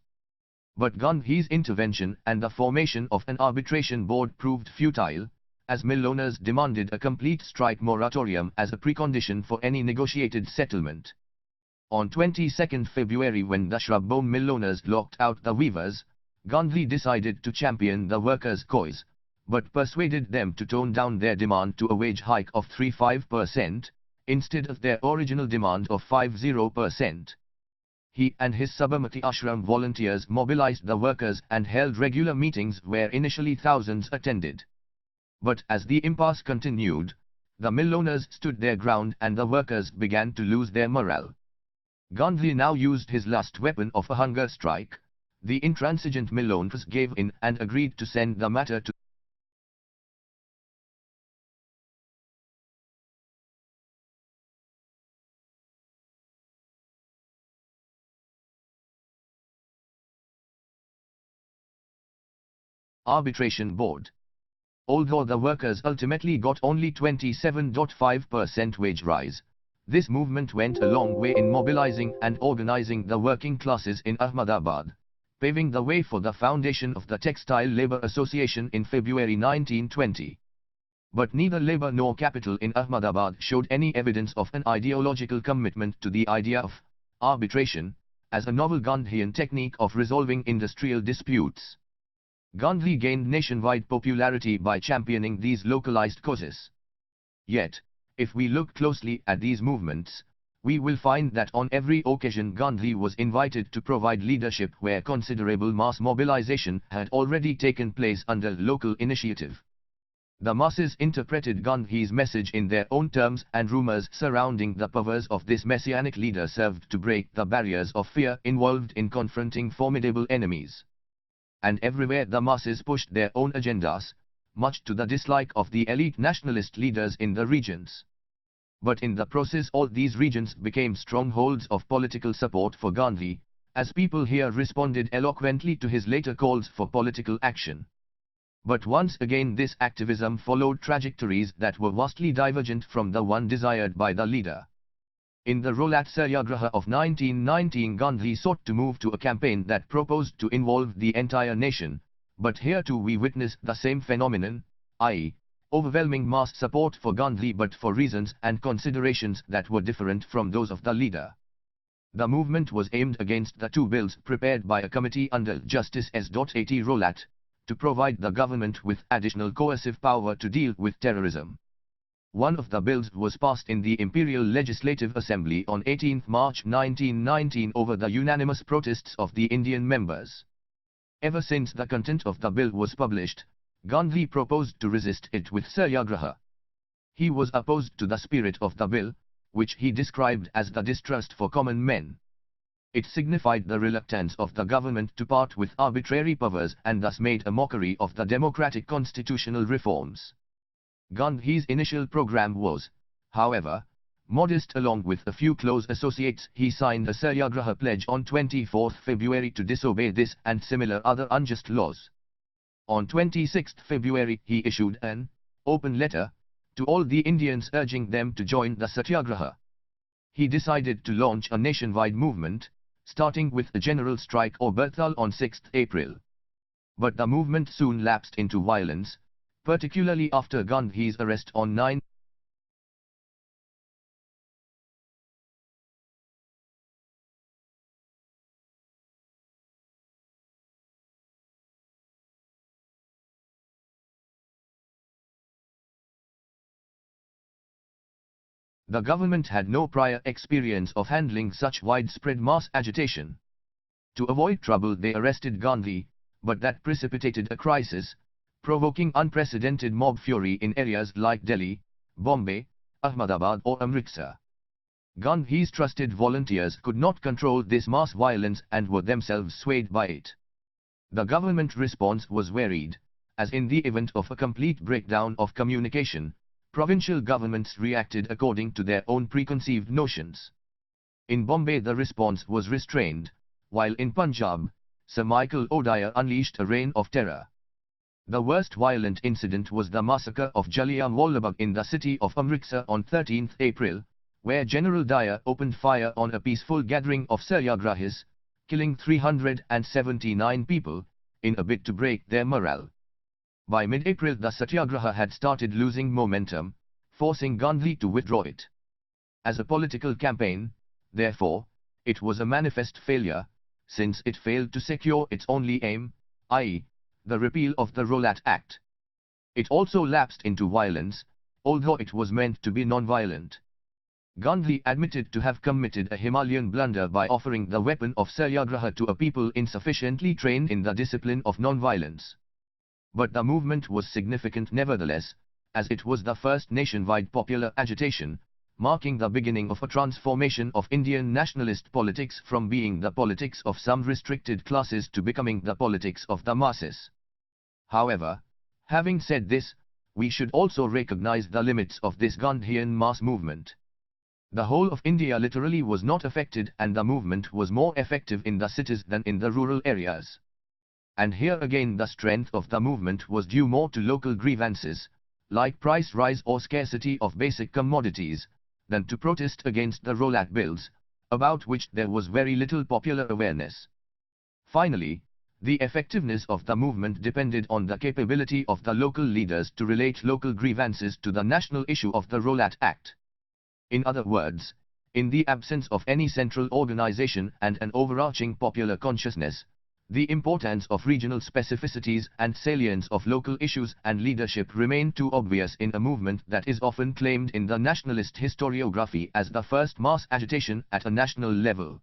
But Gandhi's intervention and the formation of an arbitration board proved futile, as mill owners demanded a complete strike moratorium as a precondition for any negotiated settlement. On 22nd February, when the Shrubboom mill owners locked out the weavers, Gandhi decided to champion the workers' cause, but persuaded them to tone down their demand to a wage hike of 35%, instead of their original demand of 50%. He and his Sabarmati Ashram volunteers mobilized the workers and held regular meetings where initially thousands attended. But as the impasse continued, the mill owners stood their ground and the workers began to lose their morale. Gandhi now used his last weapon of a hunger strike. The intransigent mill owners gave in and agreed to send the matter to Arbitration Board. Although the workers ultimately got only 27.5% wage rise, this movement went a long way in mobilizing and organizing the working classes in Ahmedabad, paving the way for the foundation of the Textile Labor Association in February 1920. But neither labor nor capital in Ahmedabad showed any evidence of an ideological commitment to the idea of arbitration as a novel Gandhian technique of resolving industrial disputes. Gandhi gained nationwide popularity by championing these localized causes. Yet, if we look closely at these movements, we will find that on every occasion Gandhi was invited to provide leadership where considerable mass mobilization had already taken place under local initiative. The masses interpreted Gandhi's message in their own terms, and rumors surrounding the powers of this messianic leader served to break the barriers of fear involved in confronting formidable enemies. And everywhere the masses pushed their own agendas, much to the dislike of the elite nationalist leaders in the regions. But in the process all these regions became strongholds of political support for Gandhi, as people here responded eloquently to his later calls for political action. But once again this activism followed trajectories that were vastly divergent from the one desired by the leader. In the Rolat Satyagraha of 1919, Gandhi sought to move to a campaign that proposed to involve the entire nation, but here too we witness the same phenomenon, i.e., overwhelming mass support for Gandhi, but for reasons and considerations that were different from those of the leader. The movement was aimed against the two bills prepared by a committee under Justice S.A.T. Rolat, to provide the government with additional coercive power to deal with terrorism. One of the bills was passed in the Imperial Legislative Assembly on 18 March 1919 over the unanimous protests of the Indian members. Ever since the content of the bill was published, Gandhi proposed to resist it with Satyagraha. He was opposed to the spirit of the bill, which he described as the distrust for common men. It signified the reluctance of the government to part with arbitrary powers and thus made a mockery of the democratic constitutional reforms. Gandhi's initial program was, however, modest. Along with a few close associates, he signed a Satyagraha pledge on 24 February to disobey this and similar other unjust laws. On 26 February he issued an open letter to all the Indians urging them to join the Satyagraha. He decided to launch a nationwide movement, starting with a general strike or Bartal on 6 April. But the movement soon lapsed into violence, particularly after Gandhi's arrest on 9. The government had no prior experience of handling such widespread mass agitation. To avoid trouble they arrested Gandhi, but that precipitated a crisis, provoking unprecedented mob fury in areas like Delhi, Bombay, Ahmedabad or Amritsar. Gandhi's trusted volunteers could not control this mass violence and were themselves swayed by it. The government response was varied, as in the event of a complete breakdown of communication, provincial governments reacted according to their own preconceived notions. In Bombay the response was restrained, while in Punjab, Sir Michael O'Dwyer unleashed a reign of terror. The worst violent incident was the massacre of Jallianwala in the city of Amritsar on 13 April, where General Dyer opened fire on a peaceful gathering of Satyagrahis, killing 379 people, in a bid to break their morale. By mid-April the Satyagraha had started losing momentum, forcing Gandhi to withdraw it. As a political campaign, therefore, it was a manifest failure, since it failed to secure its only aim, i.e., the repeal of the Rolat Act. It also lapsed into violence, although it was meant to be non-violent. Gandhi admitted to have committed a Himalayan blunder by offering the weapon of Satyagraha to a people insufficiently trained in the discipline of non-violence. But the movement was significant nevertheless, as it was the first nationwide popular agitation, marking the beginning of a transformation of Indian nationalist politics from being the politics of some restricted classes to becoming the politics of the masses. However, having said this, we should also recognize the limits of this Gandhian mass movement. The whole of India literally was not affected, and the movement was more effective in the cities than in the rural areas. And here again the strength of the movement was due more to local grievances, like price rise or scarcity of basic commodities, than to protest against the Rolat bills, about which there was very little popular awareness. Finally, the effectiveness of the movement depended on the capability of the local leaders to relate local grievances to the national issue of the Rolat Act. In other words, in the absence of any central organization and an overarching popular consciousness, the importance of regional specificities and salience of local issues and leadership remain too obvious in a movement that is often claimed in the nationalist historiography as the first mass agitation at a national level.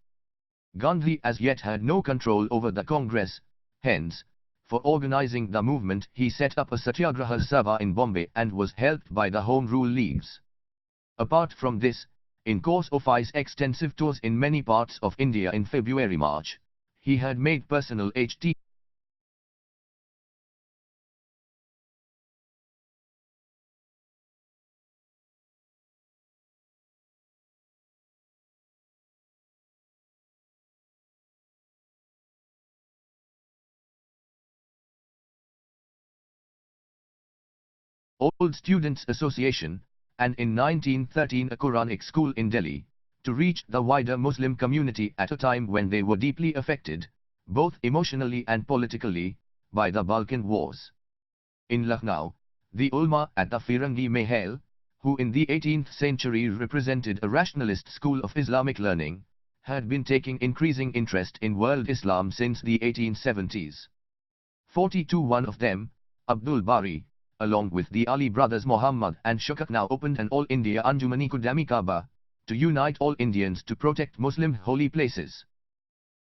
Gandhi as yet had no control over the Congress, hence, For organizing the movement, he set up a Satyagraha Sabha in Bombay and was helped by the Home Rule Leagues. Apart from this, in course of his extensive tours in many parts of India in February-March, he had made personal Ht. Old Students Association, and in 1913 a Quranic school in Delhi, to reach the wider Muslim community at a time when they were deeply affected, both emotionally and politically, by the Balkan Wars. In Lucknow, the ulama at the Firangi Mahal, who in the 18th century represented a rationalist school of Islamic learning, had been taking increasing interest in world Islam since the 1870s. 41 of them, Abdul Bari, along with the Ali brothers Muhammad and Shaukat, now opened an all-India Anjuman-e Kaaba, to unite all Indians to protect Muslim holy places.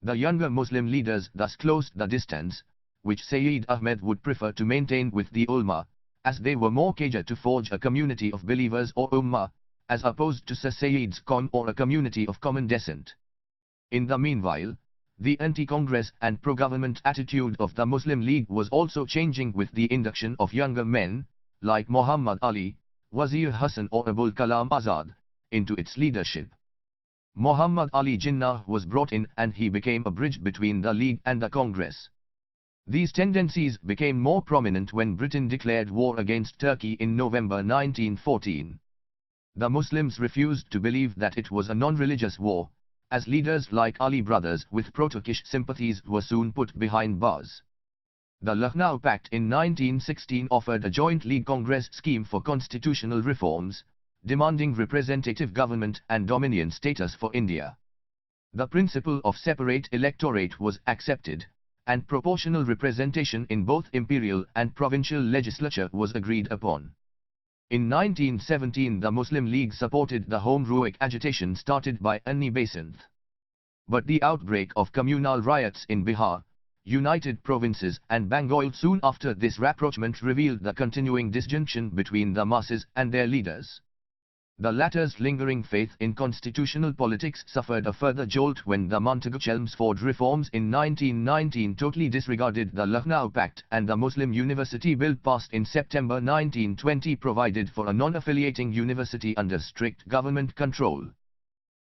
The younger Muslim leaders thus closed the distance, which Sayyid Ahmed would prefer to maintain with the ulama, as they were more eager to forge a community of believers or ummah, as opposed to Sir Sayyid's Qawm or a community of common descent. In the meanwhile, the anti-Congress and pro-government attitude of the Muslim League was also changing with the induction of younger men, like Muhammad Ali, Wazir Hassan or Abul Kalam Azad, into its leadership. Muhammad Ali Jinnah was brought in and he became a bridge between the League and the Congress. These tendencies became more prominent when Britain declared war against Turkey in November 1914. The Muslims refused to believe that it was a non-religious war, as leaders like Ali brothers with pro-Turkish sympathies were soon put behind bars. The Lucknow Pact in 1916 offered a joint League Congress scheme for constitutional reforms, demanding representative government and dominion status for India. The principle of separate electorate was accepted, and proportional representation in both imperial and provincial legislature was agreed upon. In 1917 the Muslim League supported the Home Rule agitation started by Anni Besant. But the outbreak of communal riots in Bihar, United Provinces and Bengal soon after this rapprochement revealed the continuing disjunction between the masses and their leaders. The latter's lingering faith in constitutional politics suffered a further jolt when the Montagu-Chelmsford reforms in 1919 totally disregarded the Lucknow Pact, and the Muslim University Bill passed in September 1920 provided for a non-affiliating university under strict government control.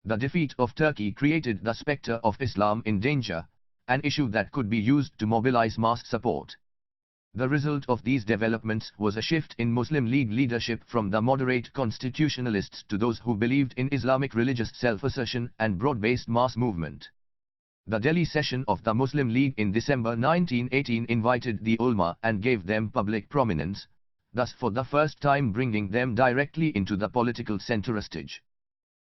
The defeat of Turkey created the spectre of Islam in danger, an issue that could be used to mobilize mass support. The result of these developments was a shift in Muslim League leadership from the moderate constitutionalists to those who believed in Islamic religious self-assertion and broad-based mass movement. The Delhi session of the Muslim League in December 1918 invited the ulama and gave them public prominence, thus for the first time bringing them directly into the political center stage.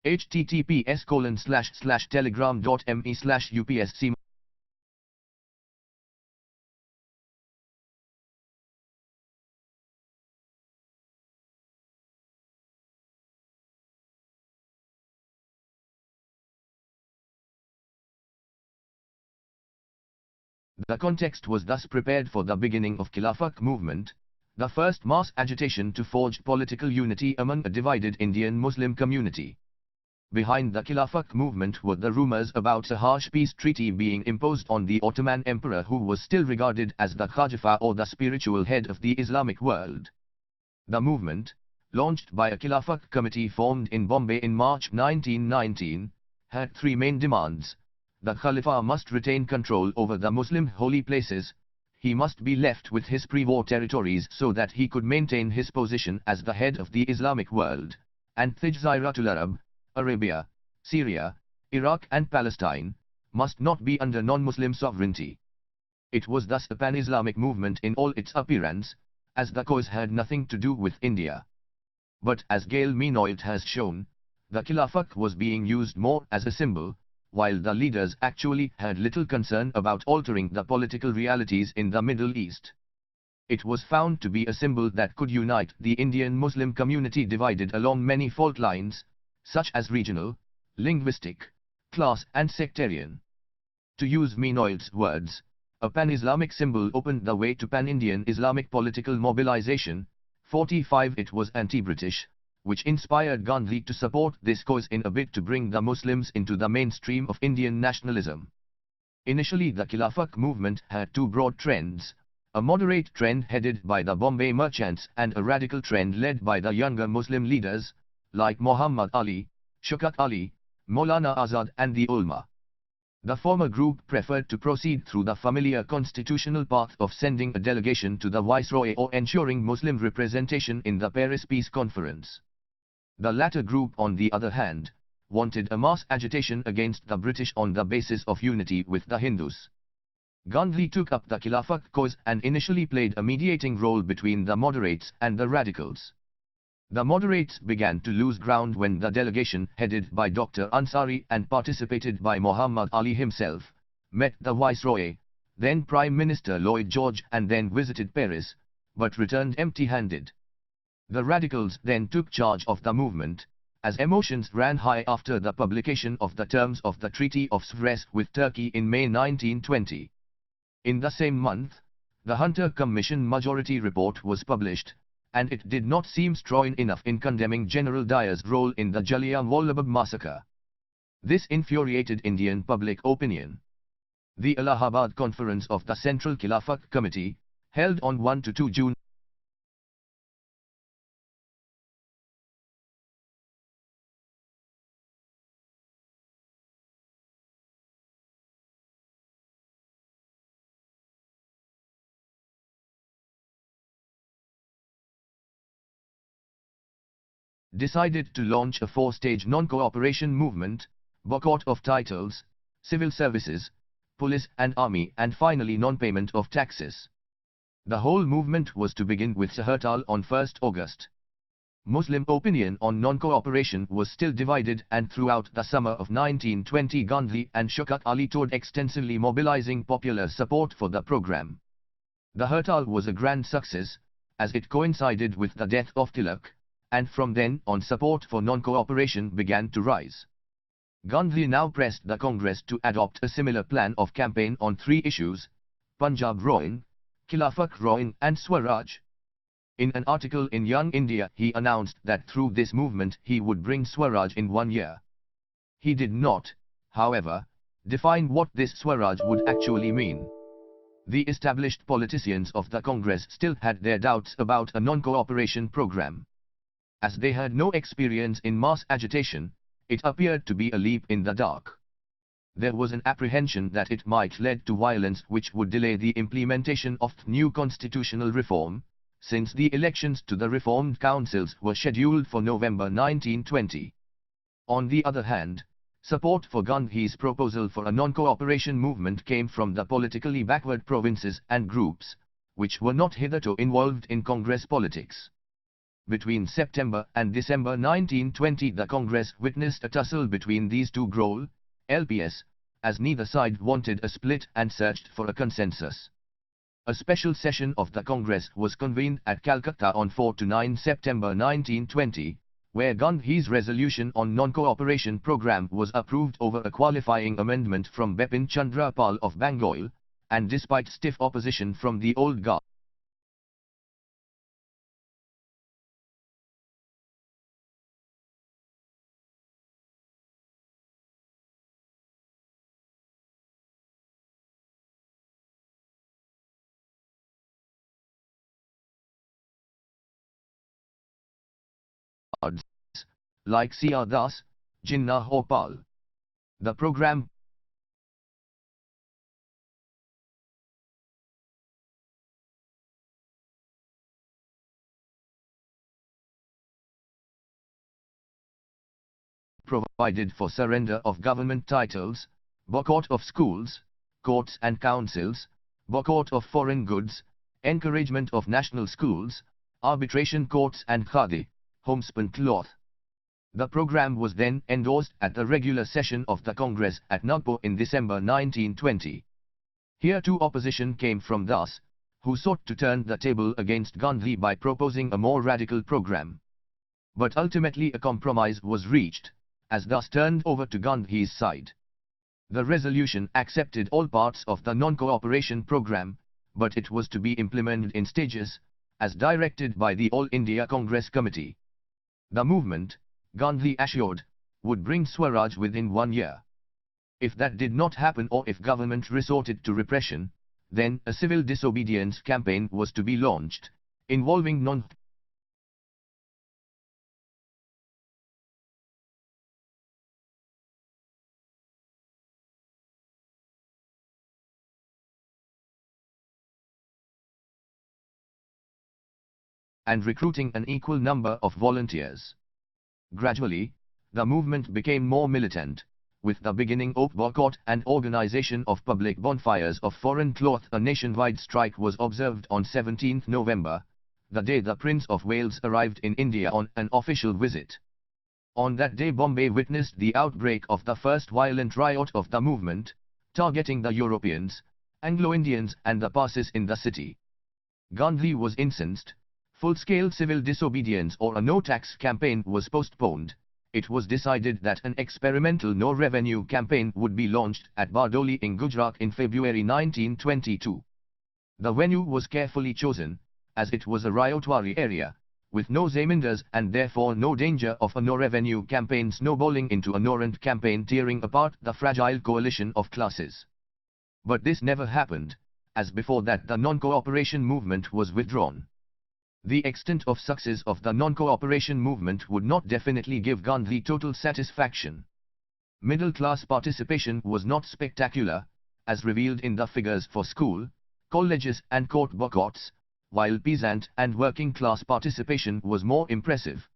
https://telegram.me/upsc The context was thus prepared for the beginning of Khilafat Movement, the first mass agitation to forge political unity among a divided Indian Muslim community. Behind the Khilafat movement were the rumors about a harsh peace treaty being imposed on the Ottoman Emperor, who was still regarded as the Khalifa or the spiritual head of the Islamic world. The movement, launched by a Khilafat committee formed in Bombay in March 1919, had three main demands. The Khalifa must retain control over the Muslim holy places, he must be left with his pre-war territories so that he could maintain his position as the head of the Islamic world, and Jaziratul Arab, Arabia, Syria, Iraq and Palestine, must not be under non-Muslim sovereignty. It was thus a pan-Islamic movement in all its appearance, as the cause had nothing to do with India. But as Gail Menold has shown, the Khilafat was being used more as a symbol, while the leaders actually had little concern about altering the political realities in the Middle East. It was found to be a symbol that could unite the Indian Muslim community divided along many fault lines, such as regional, linguistic, class and sectarian. To use Menold's words, A pan-Islamic symbol opened the way to pan-Indian Islamic political mobilization. 45 It was anti-British, which inspired Gandhi to support this cause in a bid to bring the Muslims into the mainstream of Indian nationalism. Initially the Khilafat movement had two broad trends, a moderate trend headed by the Bombay merchants and a radical trend led by the younger Muslim leaders, like Muhammad Ali, Shaukat Ali, Maulana Azad and the ulama. The former group preferred to proceed through the familiar constitutional path of sending a delegation to the Viceroy or ensuring Muslim representation in the Paris Peace Conference. The latter group, on the other hand, wanted a mass agitation against the British on the basis of unity with the Hindus. Gandhi took up the Khilafat cause and initially played a mediating role between the moderates and the radicals. The moderates began to lose ground when the delegation, headed by Dr. Ansari and participated by Muhammad Ali himself, met the Viceroy, then Prime Minister Lloyd George, and then visited Paris, but returned empty-handed. The radicals then took charge of the movement, as emotions ran high after the publication of the terms of the Treaty of Sevres with Turkey in May 1920. In the same month, the Hunter Commission Majority Report was published, and it did not seem strong enough in condemning General Dyer's role in the Jallianwala massacre. This infuriated Indian public opinion. The Allahabad Conference of the Central Khilafat Committee, held on 1–2 June decided to launch a four-stage non-cooperation movement, boycott of titles, civil services, police and army, and finally non-payment of taxes. The whole movement was to begin with Hartal on 1st August. Muslim opinion on non-cooperation was still divided, and throughout the summer of 1920 Gandhi and Shaukat Ali toured extensively, mobilizing popular support for the program. The Hartal was a grand success, as it coincided with the death of Tilak, and from then on support for non-cooperation began to rise. Gandhi now pressed the Congress to adopt a similar plan of campaign on three issues: Punjab ruin, Khilafat ruin and Swaraj. In an article in Young India he announced that through this movement he would bring Swaraj in 1 year. He did not, however, define what this Swaraj would actually mean. The established politicians of the Congress still had their doubts about a non-cooperation program. As they had no experience in mass agitation, it appeared to be a leap in the dark. There was an apprehension that it might lead to violence which would delay the implementation of new constitutional reform, since the elections to the reformed councils were scheduled for November 1920. On the other hand, support for Gandhi's proposal for a non-cooperation movement came from the politically backward provinces and groups, which were not hitherto involved in Congress politics. Between September and December 1920 the Congress witnessed a tussle between these two growl, LPS, as neither side wanted a split and searched for a consensus. A special session of the Congress was convened at Calcutta on 4–9 September 1920, where Gandhi's resolution on non-cooperation program was approved over a qualifying amendment from Bipin Chandra Pal of Bengal, and despite stiff opposition from the old guard, like C.R. Das, Jinnah or Pal. The program provided for surrender of government titles, boycott of schools, courts and councils, boycott of foreign goods, encouragement of national schools, arbitration courts and khadi, homespun cloth. The program was then endorsed at the regular session of the Congress at Nagpur in December 1920. Here too opposition came from Das, who sought to turn the table against Gandhi by proposing a more radical program. But ultimately a compromise was reached, as Das turned over to Gandhi's side. The resolution accepted all parts of the non-cooperation program, but it was to be implemented in stages, as directed by the All India Congress Committee. The movement, Gandhi assured, would bring Swaraj within 1 year. If that did not happen, or if government resorted to repression, then a civil disobedience campaign was to be launched, involving non and recruiting an equal number of volunteers. Gradually, the movement became more militant, with the beginning of boycott and organization of public bonfires of foreign cloth. A nationwide strike was observed on 17 November, the day the Prince of Wales arrived in India on an official visit. On that day Bombay witnessed the outbreak of the first violent riot of the movement, targeting the Europeans, Anglo-Indians and the Parsis in the city. Gandhi was incensed. Full-scale civil disobedience or a no-tax campaign was postponed. It was decided that an experimental no-revenue campaign would be launched at Bardoli in Gujarat in February 1922. The venue was carefully chosen, as it was a riotwari area, with no zamindars and therefore no danger of a no-revenue campaign snowballing into a no-rent campaign tearing apart the fragile coalition of classes. But this never happened, as before that the non-cooperation movement was withdrawn. The extent of success of the non-cooperation movement would not definitely give Gandhi total satisfaction. Middle-class participation was not spectacular, as revealed in the figures for school, colleges and court boycotts, while peasant and working-class participation was more impressive.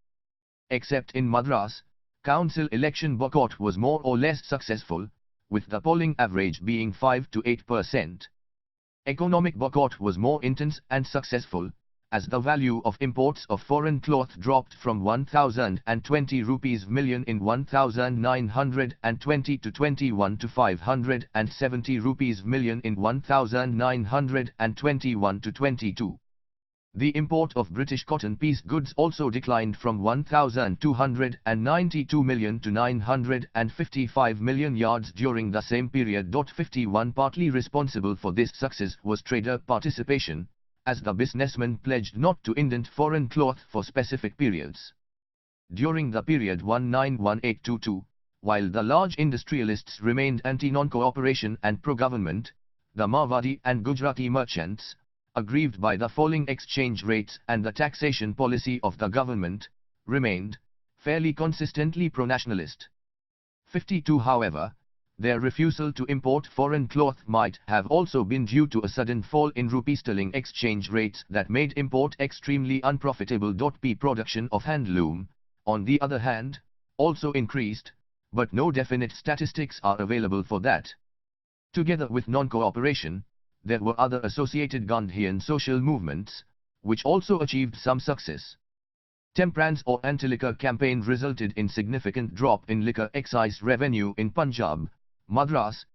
Except in Madras, council election boycott was more or less successful, with the polling average being 5 to 8%. Economic boycott was more intense and successful, as the value of imports of foreign cloth dropped from 1,020 rupees million in 1920 to 21 to 570 rupees million in 1921 to 22. The import of British cotton piece goods also declined from 1,292 million to 955 million yards during the same period. 51 Partly responsible for this success was trader participation, as the businessmen pledged not to indent foreign cloth for specific periods. During the period 1918-22, while the large industrialists remained anti-non-cooperation and pro-government, the Marwadi and Gujarati merchants, aggrieved by the falling exchange rates and the taxation policy of the government, remained fairly consistently pro-nationalist. 52 However, their refusal to import foreign cloth might have also been due to a sudden fall in rupee-sterling exchange rates that made import extremely unprofitable. P production of handloom, on the other hand, also increased, but no definite statistics are available for that. Together with non-cooperation, there were other associated Gandhian social movements, which also achieved some success. Temperance or anti-liquor campaign resulted in significant drop in liquor excise revenue in Punjab, Madras,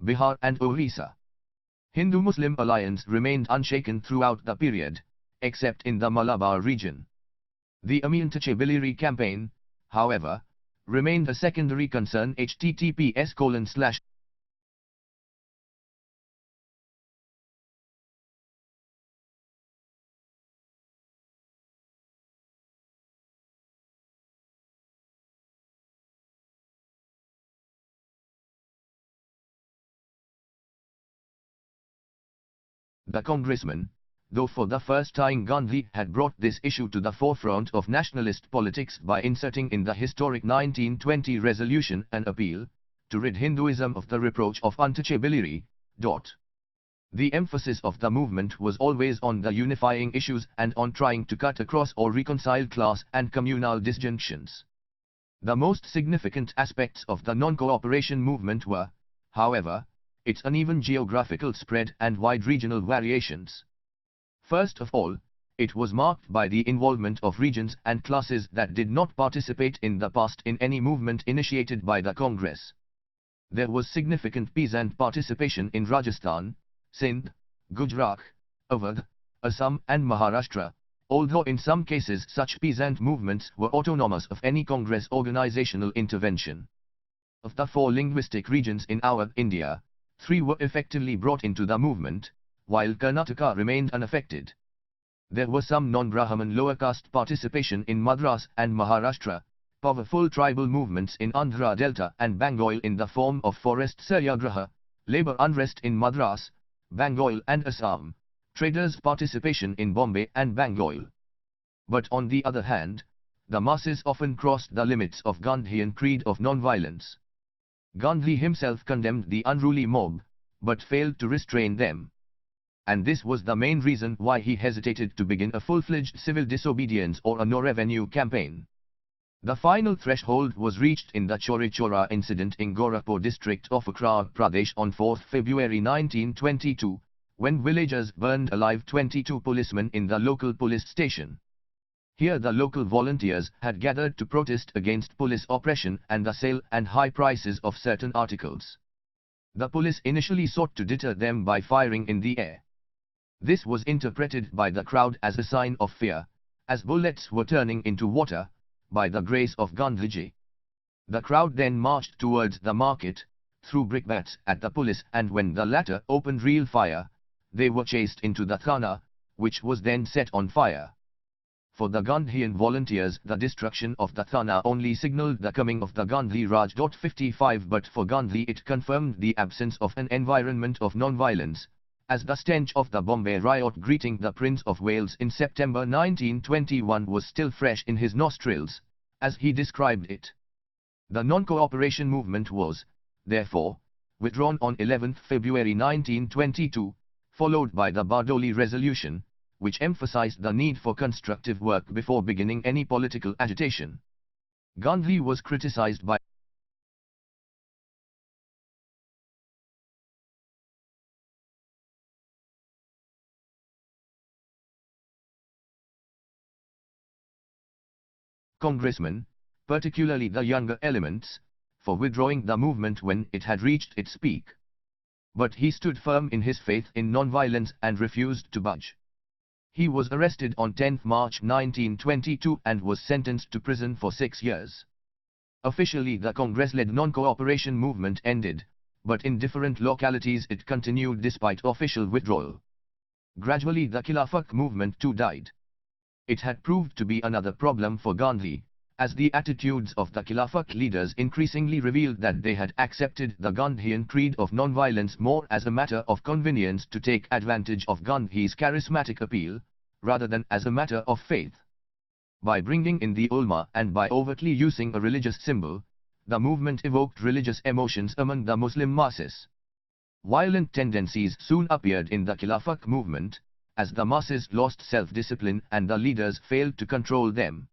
Bihar and Orissa. Hindu-Muslim alliance remained unshaken throughout the period, except in the Malabar region. The Untouchability campaign, however, remained a secondary concern. https:// The congressman, though for the first time Gandhi had brought this issue to the forefront of nationalist politics by inserting in the historic 1920 resolution an appeal to rid Hinduism of the reproach of untouchability. The emphasis of the movement was always on the unifying issues and on trying to cut across or reconcile class and communal disjunctions. The most significant aspects of the non-cooperation movement were, however, its uneven geographical spread and wide regional variations. First of all, it was marked by the involvement of regions and classes that did not participate in the past in any movement initiated by the Congress. There was significant peasant participation in Rajasthan, Sindh, Gujarat, Awadh, Assam and Maharashtra, although in some cases such peasant movements were autonomous of any Congress organizational intervention. Of the 4 linguistic regions in our India, 3 were effectively brought into the movement, while Karnataka remained unaffected. There was some non-Brahman lower caste participation in Madras and Maharashtra, powerful tribal movements in Andhra Delta and Bengal in the form of forest satyagraha, labor unrest in Madras, Bengal and Assam, traders' participation in Bombay and Bengal. But on the other hand, the masses often crossed the limits of Gandhian creed of non-violence. Gandhi himself condemned the unruly mob, but failed to restrain them. And this was the main reason why he hesitated to begin a full-fledged civil disobedience or a no-revenue campaign. The final threshold was reached in the Chauri Chaura incident in Gorakhpur district of Uttar Pradesh on 4 February 1922, when villagers burned alive 22 policemen in the local police station. Here the local volunteers had gathered to protest against police oppression and the sale and high prices of certain articles. The police initially sought to deter them by firing in the air. This was interpreted by the crowd as a sign of fear, as bullets were turning into water, by the grace of Gandhiji. The crowd then marched towards the market, threw brickbats at the police, and when the latter opened real fire, they were chased into the Thana, which was then set on fire. For the Gandhian volunteers, the destruction of the Thana only signaled the coming of the Gandhi Raj. 55, but for Gandhi it confirmed the absence of an environment of non-violence, as the stench of the Bombay riot greeting the Prince of Wales in September 1921 was still fresh in his nostrils, as he described it. The non-cooperation movement was, therefore, withdrawn on 11 February 1922, followed by the Bardoli Resolution, which emphasized the need for constructive work before beginning any political agitation. Gandhi was criticized by congressmen, particularly the younger elements, for withdrawing the movement when it had reached its peak. But he stood firm in his faith in non-violence and refused to budge. He was arrested on 10 March 1922 and was sentenced to prison for 6 years. Officially the Congress-led non-cooperation movement ended, but in different localities it continued despite official withdrawal. Gradually the Khilafat movement too died. It had proved to be another problem for Gandhi, as the attitudes of the Khilafat leaders increasingly revealed that they had accepted the Gandhian creed of non-violence more as a matter of convenience to take advantage of Gandhi's charismatic appeal, rather than as a matter of faith. By bringing in the ulama and by overtly using a religious symbol, the movement evoked religious emotions among the Muslim masses. Violent tendencies soon appeared in the Khilafat movement, as the masses lost self-discipline and the leaders failed to control them.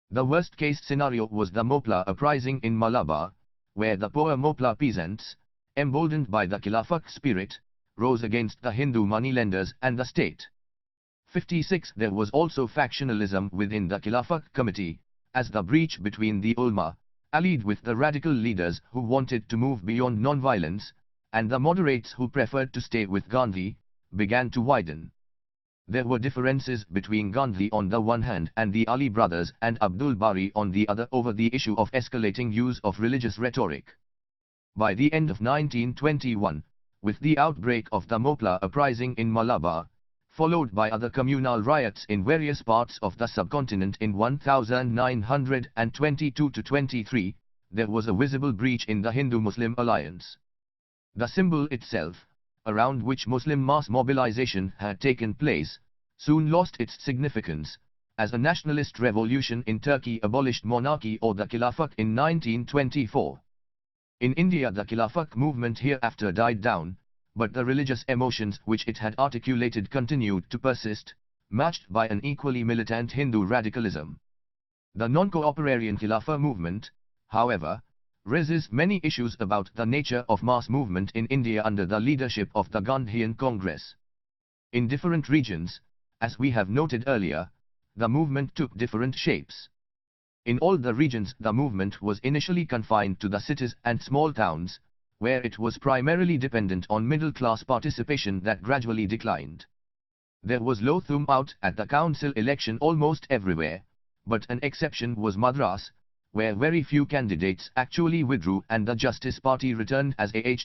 The worst-case scenario was the Mullah Uprising in Malabar, where the poor Mullah peasants, emboldened by the Khilafat spirit, rose against the Hindu moneylenders and the state. 56 There was also factionalism within the Khilafat committee, as the breach between the ulama, allied with the radical leaders who wanted to move beyond non-violence, and the moderates who preferred to stay with Gandhi, began to widen. There were differences between Gandhi on the one hand and the Ali brothers and Abdul Bari on the other over the issue of escalating use of religious rhetoric. By the end of 1921, with the outbreak of the Mullah Uprising in Malabar, followed by other communal riots in various parts of the subcontinent in 1922-23, there was a visible breach in the Hindu-Muslim alliance. The symbol itself, around which Muslim mass mobilization had taken place, soon lost its significance, as a nationalist revolution in Turkey abolished monarchy or the Khilafat in 1924. In India the Khilafat movement hereafter died down, but the religious emotions which it had articulated continued to persist, matched by an equally militant Hindu radicalism. The non-cooperation Khilafat movement, however, raises many issues about the nature of mass movement in India under the leadership of the Gandhian Congress. In different regions, as we have noted earlier, the movement took different shapes. In all the regions the movement was initially confined to the cities and small towns, where it was primarily dependent on middle-class participation that gradually declined. There was low turnout at the council election almost everywhere, but an exception was Madras, where very few candidates actually withdrew and the Justice Party returned as a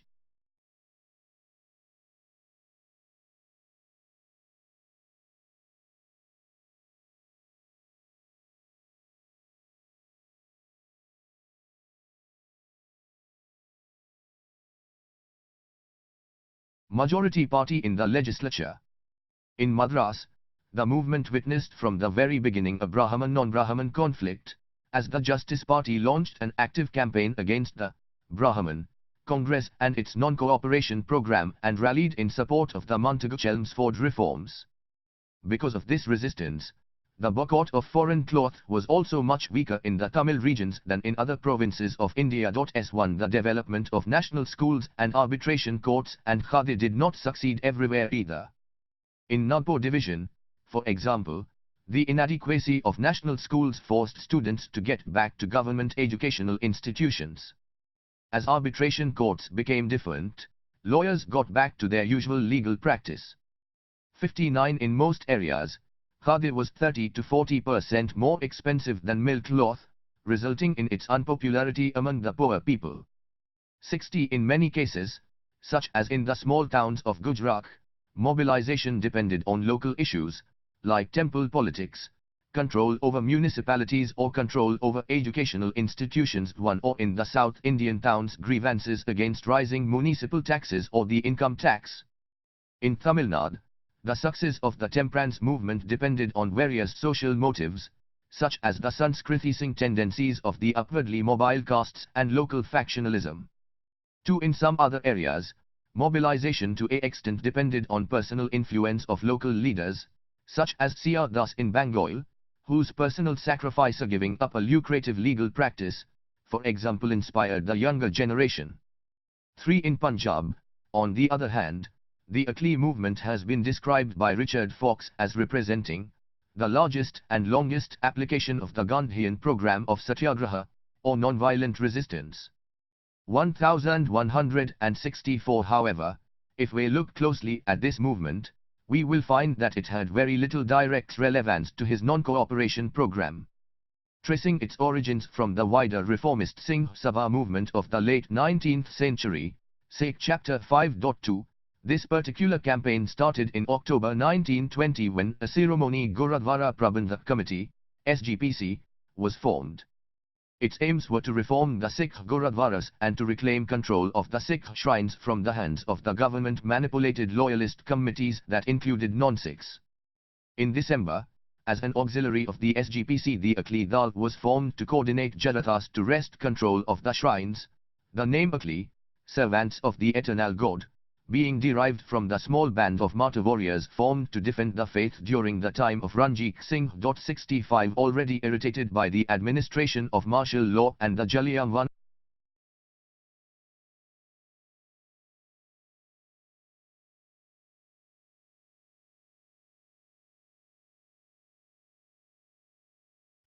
majority party in the legislature. In Madras, the movement witnessed from the very beginning a Brahman-non-Brahman conflict, as the Justice Party launched an active campaign against the Brahman Congress and its non-cooperation program and rallied in support of the Montagu-Chelmsford reforms. Because of this resistance, the boycott of foreign cloth was also much weaker in the Tamil regions than in other provinces of India. S1 The development of national schools and arbitration courts and khadi did not succeed everywhere either. In Nagpur division, for example, the inadequacy of national schools forced students to get back to government educational institutions. As arbitration courts became defunct, lawyers got back to their usual legal practice. 59 In most areas, khadi was 30 to 40% more expensive than milk cloth, resulting in its unpopularity among the poor people. 60 In many cases, such as in the small towns of Gujarat, mobilization depended on local issues, like temple politics, control over municipalities or control over educational institutions. Or in the South Indian towns, grievances against rising municipal taxes or the income tax. In Tamil Nadu, the success of the temperance movement depended on various social motives, such as the Sanskritising tendencies of the upwardly mobile castes and local factionalism. 2 In some other areas, mobilization to an extent depended on personal influence of local leaders, such as C.R. Das in Bengal, whose personal sacrifice of giving up a lucrative legal practice, for example, inspired the younger generation. 3 In Punjab, on the other hand, the Akali movement has been described by Richard Fox as representing the largest and longest application of the Gandhian program of satyagraha, or non-violent resistance. 1164 However, if we look closely at this movement, we will find that it had very little direct relevance to his non-cooperation program. Tracing its origins from the wider reformist Singh Sabha movement of the late 19th century, Sikh Chapter 5.2, this particular campaign started in October 1920 when a Shiromani Gurudwara Prabandhak Committee, SGPC, was formed. Its aims were to reform the Sikh Gurudwaras and to reclaim control of the Sikh shrines from the hands of the government-manipulated loyalist committees that included non-Sikhs. In December, as an auxiliary of the SGPC, the Akali Dal was formed to coordinate Jalathas to wrest control of the shrines, the name Akali, servants of the eternal God, being derived from the small band of martyr warriors formed to defend the faith during the time of Ranjit Singh. 65 Already irritated by the administration of martial law and the Jallianwala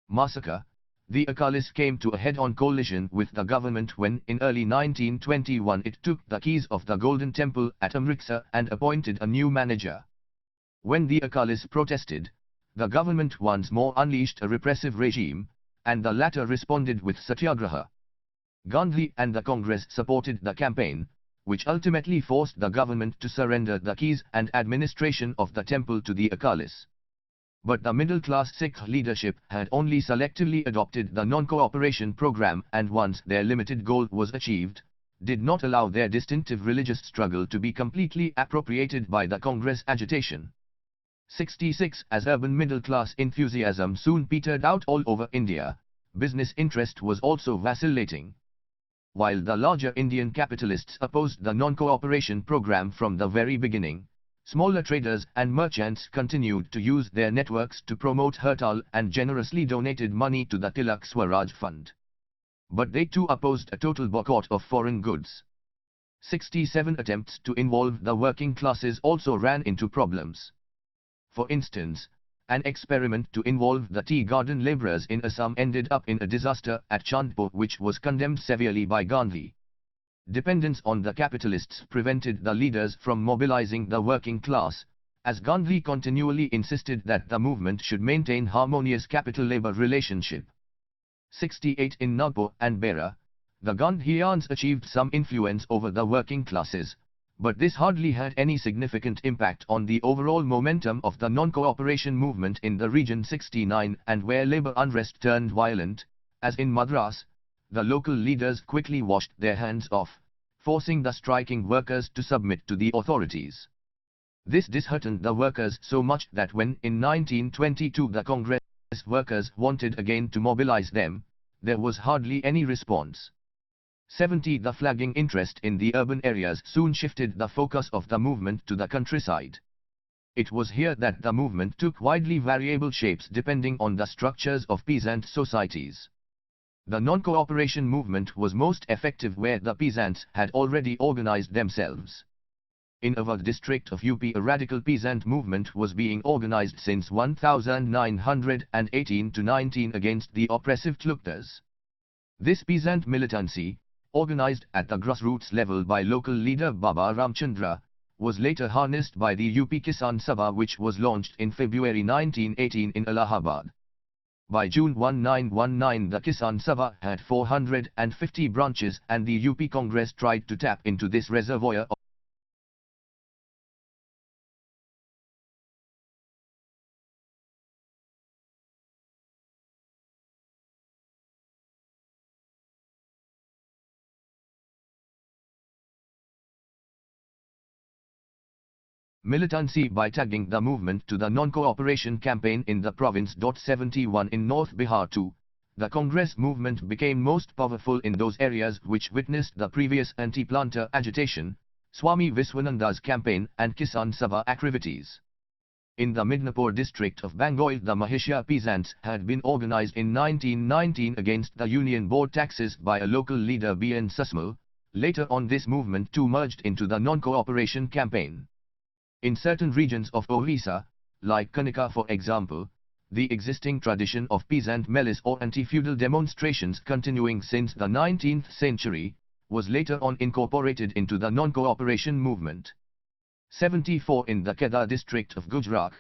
massacre, the Akalis came to a head-on collision with the government when in early 1921 it took the keys of the Golden Temple at Amritsar and appointed a new manager. When the Akalis protested, the government once more unleashed a repressive regime, and the latter responded with satyagraha. Gandhi and the Congress supported the campaign, which ultimately forced the government to surrender the keys and administration of the temple to the Akalis. But the middle-class Sikh leadership had only selectively adopted the non-cooperation program and once their limited goal was achieved, did not allow their distinctive religious struggle to be completely appropriated by the Congress agitation. 66 As urban middle-class enthusiasm soon petered out all over India, business interest was also vacillating. While the larger Indian capitalists opposed the non-cooperation program from the very beginning, smaller traders and merchants continued to use their networks to promote Hartal and generously donated money to the Tilak Swaraj Fund. But they too opposed a total boycott of foreign goods. 67 attempts to involve the working classes also ran into problems. For instance, an experiment to involve the tea garden laborers in Assam ended up in a disaster at Chandpur, which was condemned severely by Gandhi. Dependence on the capitalists prevented the leaders from mobilizing the working class, as Gandhi continually insisted that the movement should maintain harmonious capital-labor relationship. 68 In Nagpur and Beira, the Gandhians achieved some influence over the working classes, but this hardly had any significant impact on the overall momentum of the non-cooperation movement in the region. 69 And where labor unrest turned violent, as in Madras, the local leaders quickly washed their hands off, forcing the striking workers to submit to the authorities. This disheartened the workers so much that when in 1922 the Congress workers wanted again to mobilize them, there was hardly any response. 70 The flagging interest in the urban areas soon shifted the focus of the movement to the countryside. It was here that the movement took widely variable shapes depending on the structures of peasant societies. The non-cooperation movement was most effective where the peasants had already organized themselves. In Awadh district of UP, a radical peasant movement was being organized since 1918-19 against the oppressive Tluktars. This peasant militancy, organized at the grassroots level by local leader Baba Ramchandra, was later harnessed by the UP Kisan Sabha, which was launched in February 1918 in Allahabad. By June 1919 the Kisan Sabha had 450 branches, and the UP Congress tried to tap into this reservoir of militancy by tagging the movement to the non-cooperation campaign in the province. 71 In North Bihar too, the Congress movement became most powerful in those areas which witnessed the previous anti-planter agitation, Swami Viswananda's campaign and Kisan Sabha activities. In the Midnapur district of Bengal, the Mahishya peasants had been organized in 1919 against the Union Board taxes by a local leader B.N. Susmal. Later on this movement too merged into the non-cooperation campaign. In certain regions of Orissa, like Kanika for example, the existing tradition of peasant melice or anti-feudal demonstrations continuing since the 19th century, was later on incorporated into the non-cooperation movement. 74 In the Kedah district of Gujarat,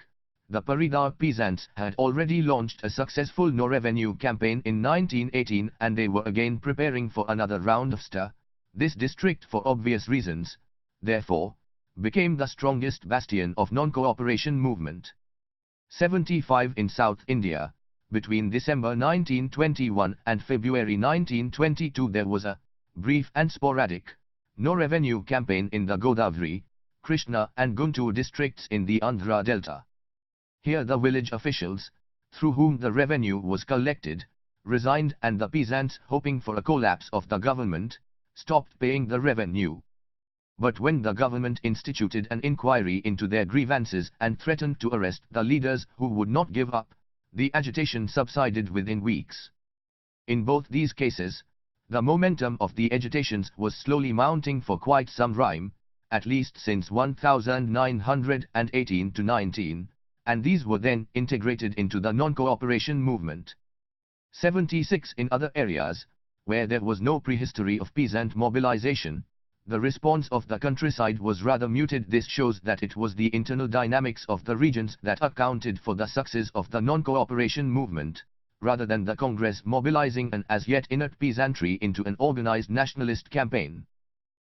the Paridar peasants had already launched a successful no-revenue campaign in 1918, and they were again preparing for another round of stir. This district, for obvious reasons, therefore, became the strongest bastion of non-cooperation movement. 75 In South India, between December 1921 and February 1922 there was a brief and sporadic no-revenue campaign in the Godavari, Krishna and Guntur districts in the Andhra Delta. Here the village officials, through whom the revenue was collected, resigned, and the peasants, hoping for a collapse of the government, stopped paying the revenue. But when the government instituted an inquiry into their grievances and threatened to arrest the leaders who would not give up, the agitation subsided within weeks. In both these cases, the momentum of the agitations was slowly mounting for quite some time, at least since 1918-19, and these were then integrated into the non-cooperation movement. 76 In other areas, where there was no prehistory of peasant mobilization, the response of the countryside was rather muted. This shows that it was the internal dynamics of the regions that accounted for the success of the non-cooperation movement, rather than the Congress mobilizing an as yet inert peasantry into an organized nationalist campaign.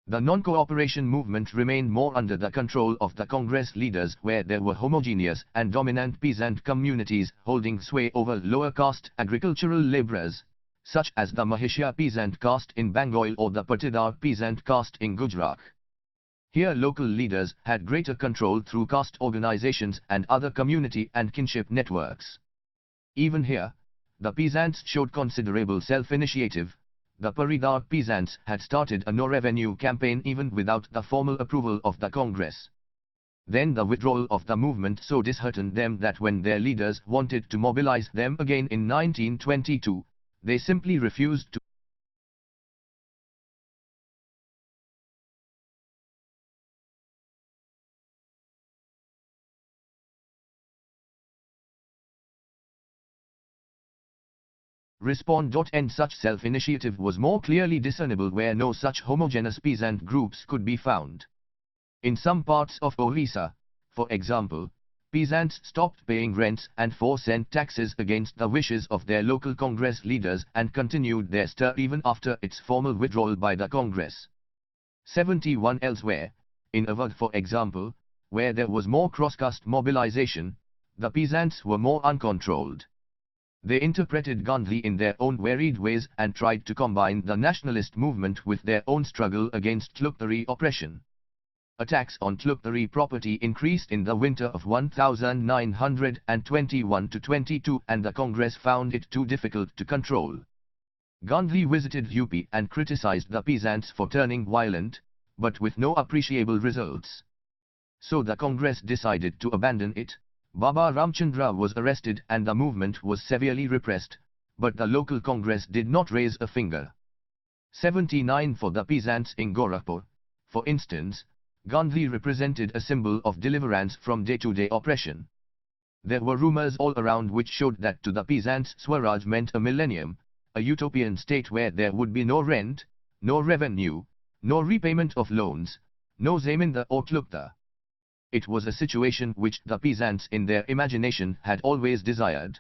The non-cooperation movement remained more under the control of the Congress leaders, where there were homogeneous and dominant peasant communities holding sway over lower caste agricultural laborers, such as the Mahishya peasant caste in Bengal or the Patidar peasant caste in Gujarat. Here local leaders had greater control through caste organizations and other community and kinship networks. Even here, the peasants showed considerable self-initiative. The Paridar peasants had started a no-revenue campaign even without the formal approval of the Congress. Then the withdrawal of the movement so disheartened them that when their leaders wanted to mobilize them again in 1922, they simply refused to. respond. And such self-initiative was more clearly discernible where no such homogeneous peasant groups could be found. In some parts of Orissa, for example, peasants stopped paying rents and 4-cent taxes against the wishes of their local Congress leaders and continued their stir even after its formal withdrawal by the Congress. 71 Elsewhere, in Awadh for example, where there was more cross-caste mobilization, the peasants were more uncontrolled. They interpreted Gandhi in their own varied ways and tried to combine the nationalist movement with their own struggle against Tlugtari oppression. Attacks on Tlugtari property increased in the winter of 1921-22 and the Congress found it too difficult to control. Gandhi visited UP and criticized the peasants for turning violent, but with no appreciable results. So the Congress decided to abandon it. Baba Ramchandra was arrested and the movement was severely repressed, but the local Congress did not raise a finger. 79 For the peasants in Gorakhpur, for instance, Gandhi represented a symbol of deliverance from day-to-day oppression. There were rumors all around which showed that to the peasants Swaraj meant a millennium, a utopian state where there would be no rent, no revenue, no repayment of loans, no zamindar or tlugtar. It was a situation which the peasants in their imagination had always desired.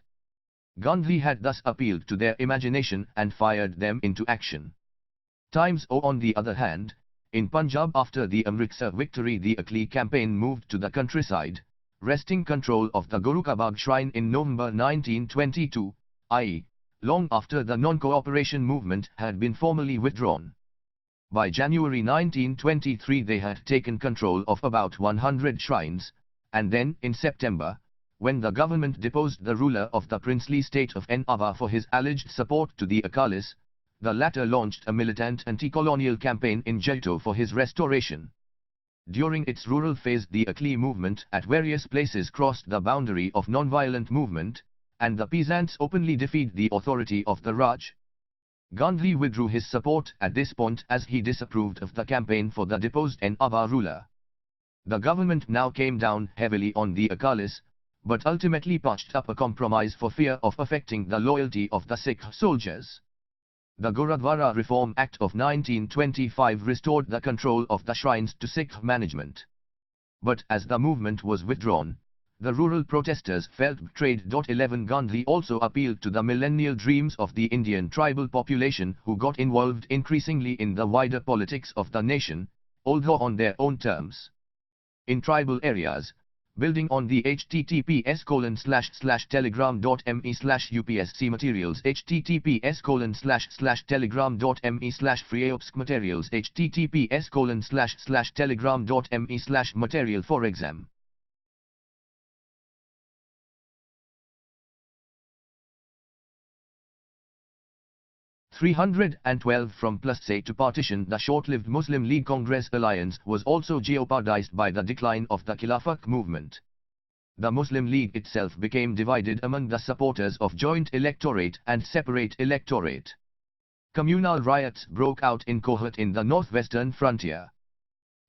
Gandhi had thus appealed to their imagination and fired them into action. Times O on the other hand, in Punjab after the Amritsar victory the Akali campaign moved to the countryside, wresting control of the Guru Ka Bagh shrine in November 1922, i.e., long after the non-cooperation movement had been formally withdrawn. By January 1923 they had taken control of about 100 shrines, and then in September, when the government deposed the ruler of the princely state of Nabar for his alleged support to the Akalis, the latter launched a militant anti-colonial campaign in Jaito for his restoration. During its rural phase the Akali movement at various places crossed the boundary of non-violent movement, and the peasants openly defied the authority of the Raj. Gandhi withdrew his support at this point as he disapproved of the campaign for the deposed Nabar ruler. The government now came down heavily on the Akalis, but ultimately patched up a compromise for fear of affecting the loyalty of the Sikh soldiers. The Gurudwara Reform Act of 1925 restored the control of the shrines to Sikh management. But as the movement was withdrawn, the rural protesters felt betrayed. 11 Gandhi also appealed to the millennial dreams of the Indian tribal population who got involved increasingly in the wider politics of the nation, although on their own terms. In tribal areas, building on the https://telegram.me/upsc materials https://telegram.me/freeopsk materials https://telegram.me/material for exam. (312) From Plassey to partition the short-lived Muslim League Congress alliance was also jeopardized by the decline of the Khilafat movement. The Muslim League itself became divided among the supporters of joint electorate and separate electorate. Communal riots broke out in Kohat in the northwestern frontier.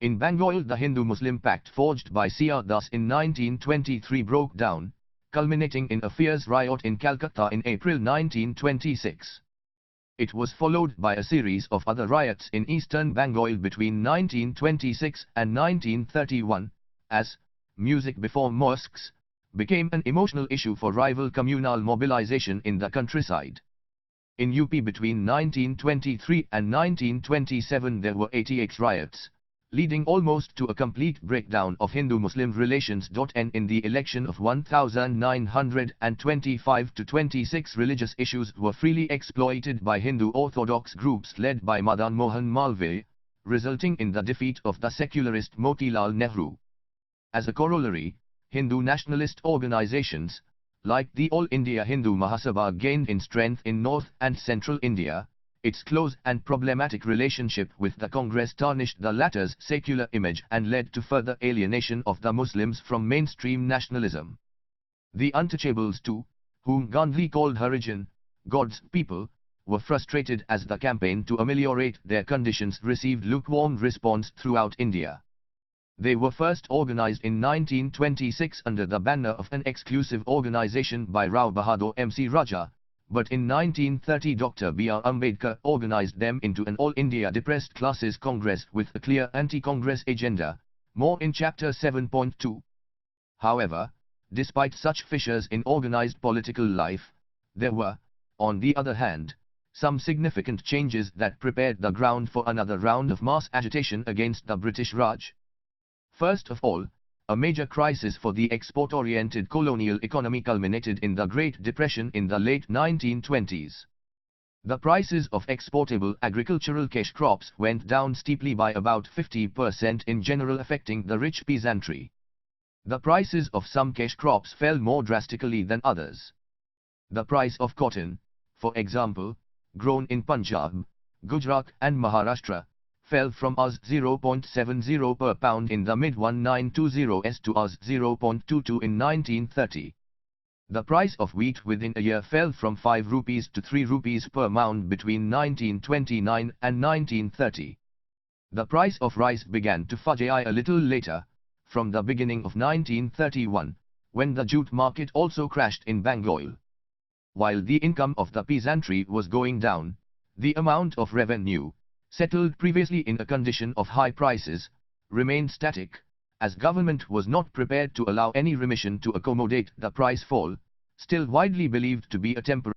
In Bengal the Hindu-Muslim pact forged by C.R. Das in 1923 broke down, culminating in a fierce riot in Calcutta in April 1926. It was followed by a series of other riots in eastern Bengal between 1926 and 1931, as music before mosques became an emotional issue for rival communal mobilization in the countryside. In UP between 1923 and 1927 there were 88 riots, leading almost to a complete breakdown of Hindu-Muslim relations. In the election of 1925-26 religious issues were freely exploited by Hindu orthodox groups led by Madan Mohan Malviya, resulting in the defeat of the secularist Motilal Nehru. As a corollary, Hindu nationalist organizations, like the All India Hindu Mahasabha gained in strength in North and Central India. Its close and problematic relationship with the Congress tarnished the latter's secular image and led to further alienation of the Muslims from mainstream nationalism. The untouchables too, whom Gandhi called Harijan, God's people, were frustrated as the campaign to ameliorate their conditions received lukewarm response throughout India. They were first organized in 1926 under the banner of an exclusive organization by Rao Bahadur MC Raja, but in 1930 Dr. B.R. Ambedkar organized them into an All India Depressed Classes Congress with a clear anti-Congress agenda, more in Chapter 7.2. However, despite such fissures in organized political life, there were, on the other hand, some significant changes that prepared the ground for another round of mass agitation against the British Raj. First of all, a major crisis for the export-oriented colonial economy culminated in the Great Depression in the late 1920s. The prices of exportable agricultural cash crops went down steeply by about 50% in general, affecting the rich peasantry. The prices of some cash crops fell more drastically than others. The price of cotton, for example, grown in Punjab, Gujarat and Maharashtra, fell from Rs 0.70 per pound in the mid-1920s to Rs 0.22 in 1930. The price of wheat within a year fell from 5 rupees to 3 rupees per pound between 1929 and 1930. The price of rice began to fluctuate a little later, from the beginning of 1931, when the jute market also crashed in Bengal. While the income of the peasantry was going down, the amount of revenue, settled previously in a condition of high prices, remained static, as government was not prepared to allow any remission to accommodate the price fall, still widely believed to be a temporary.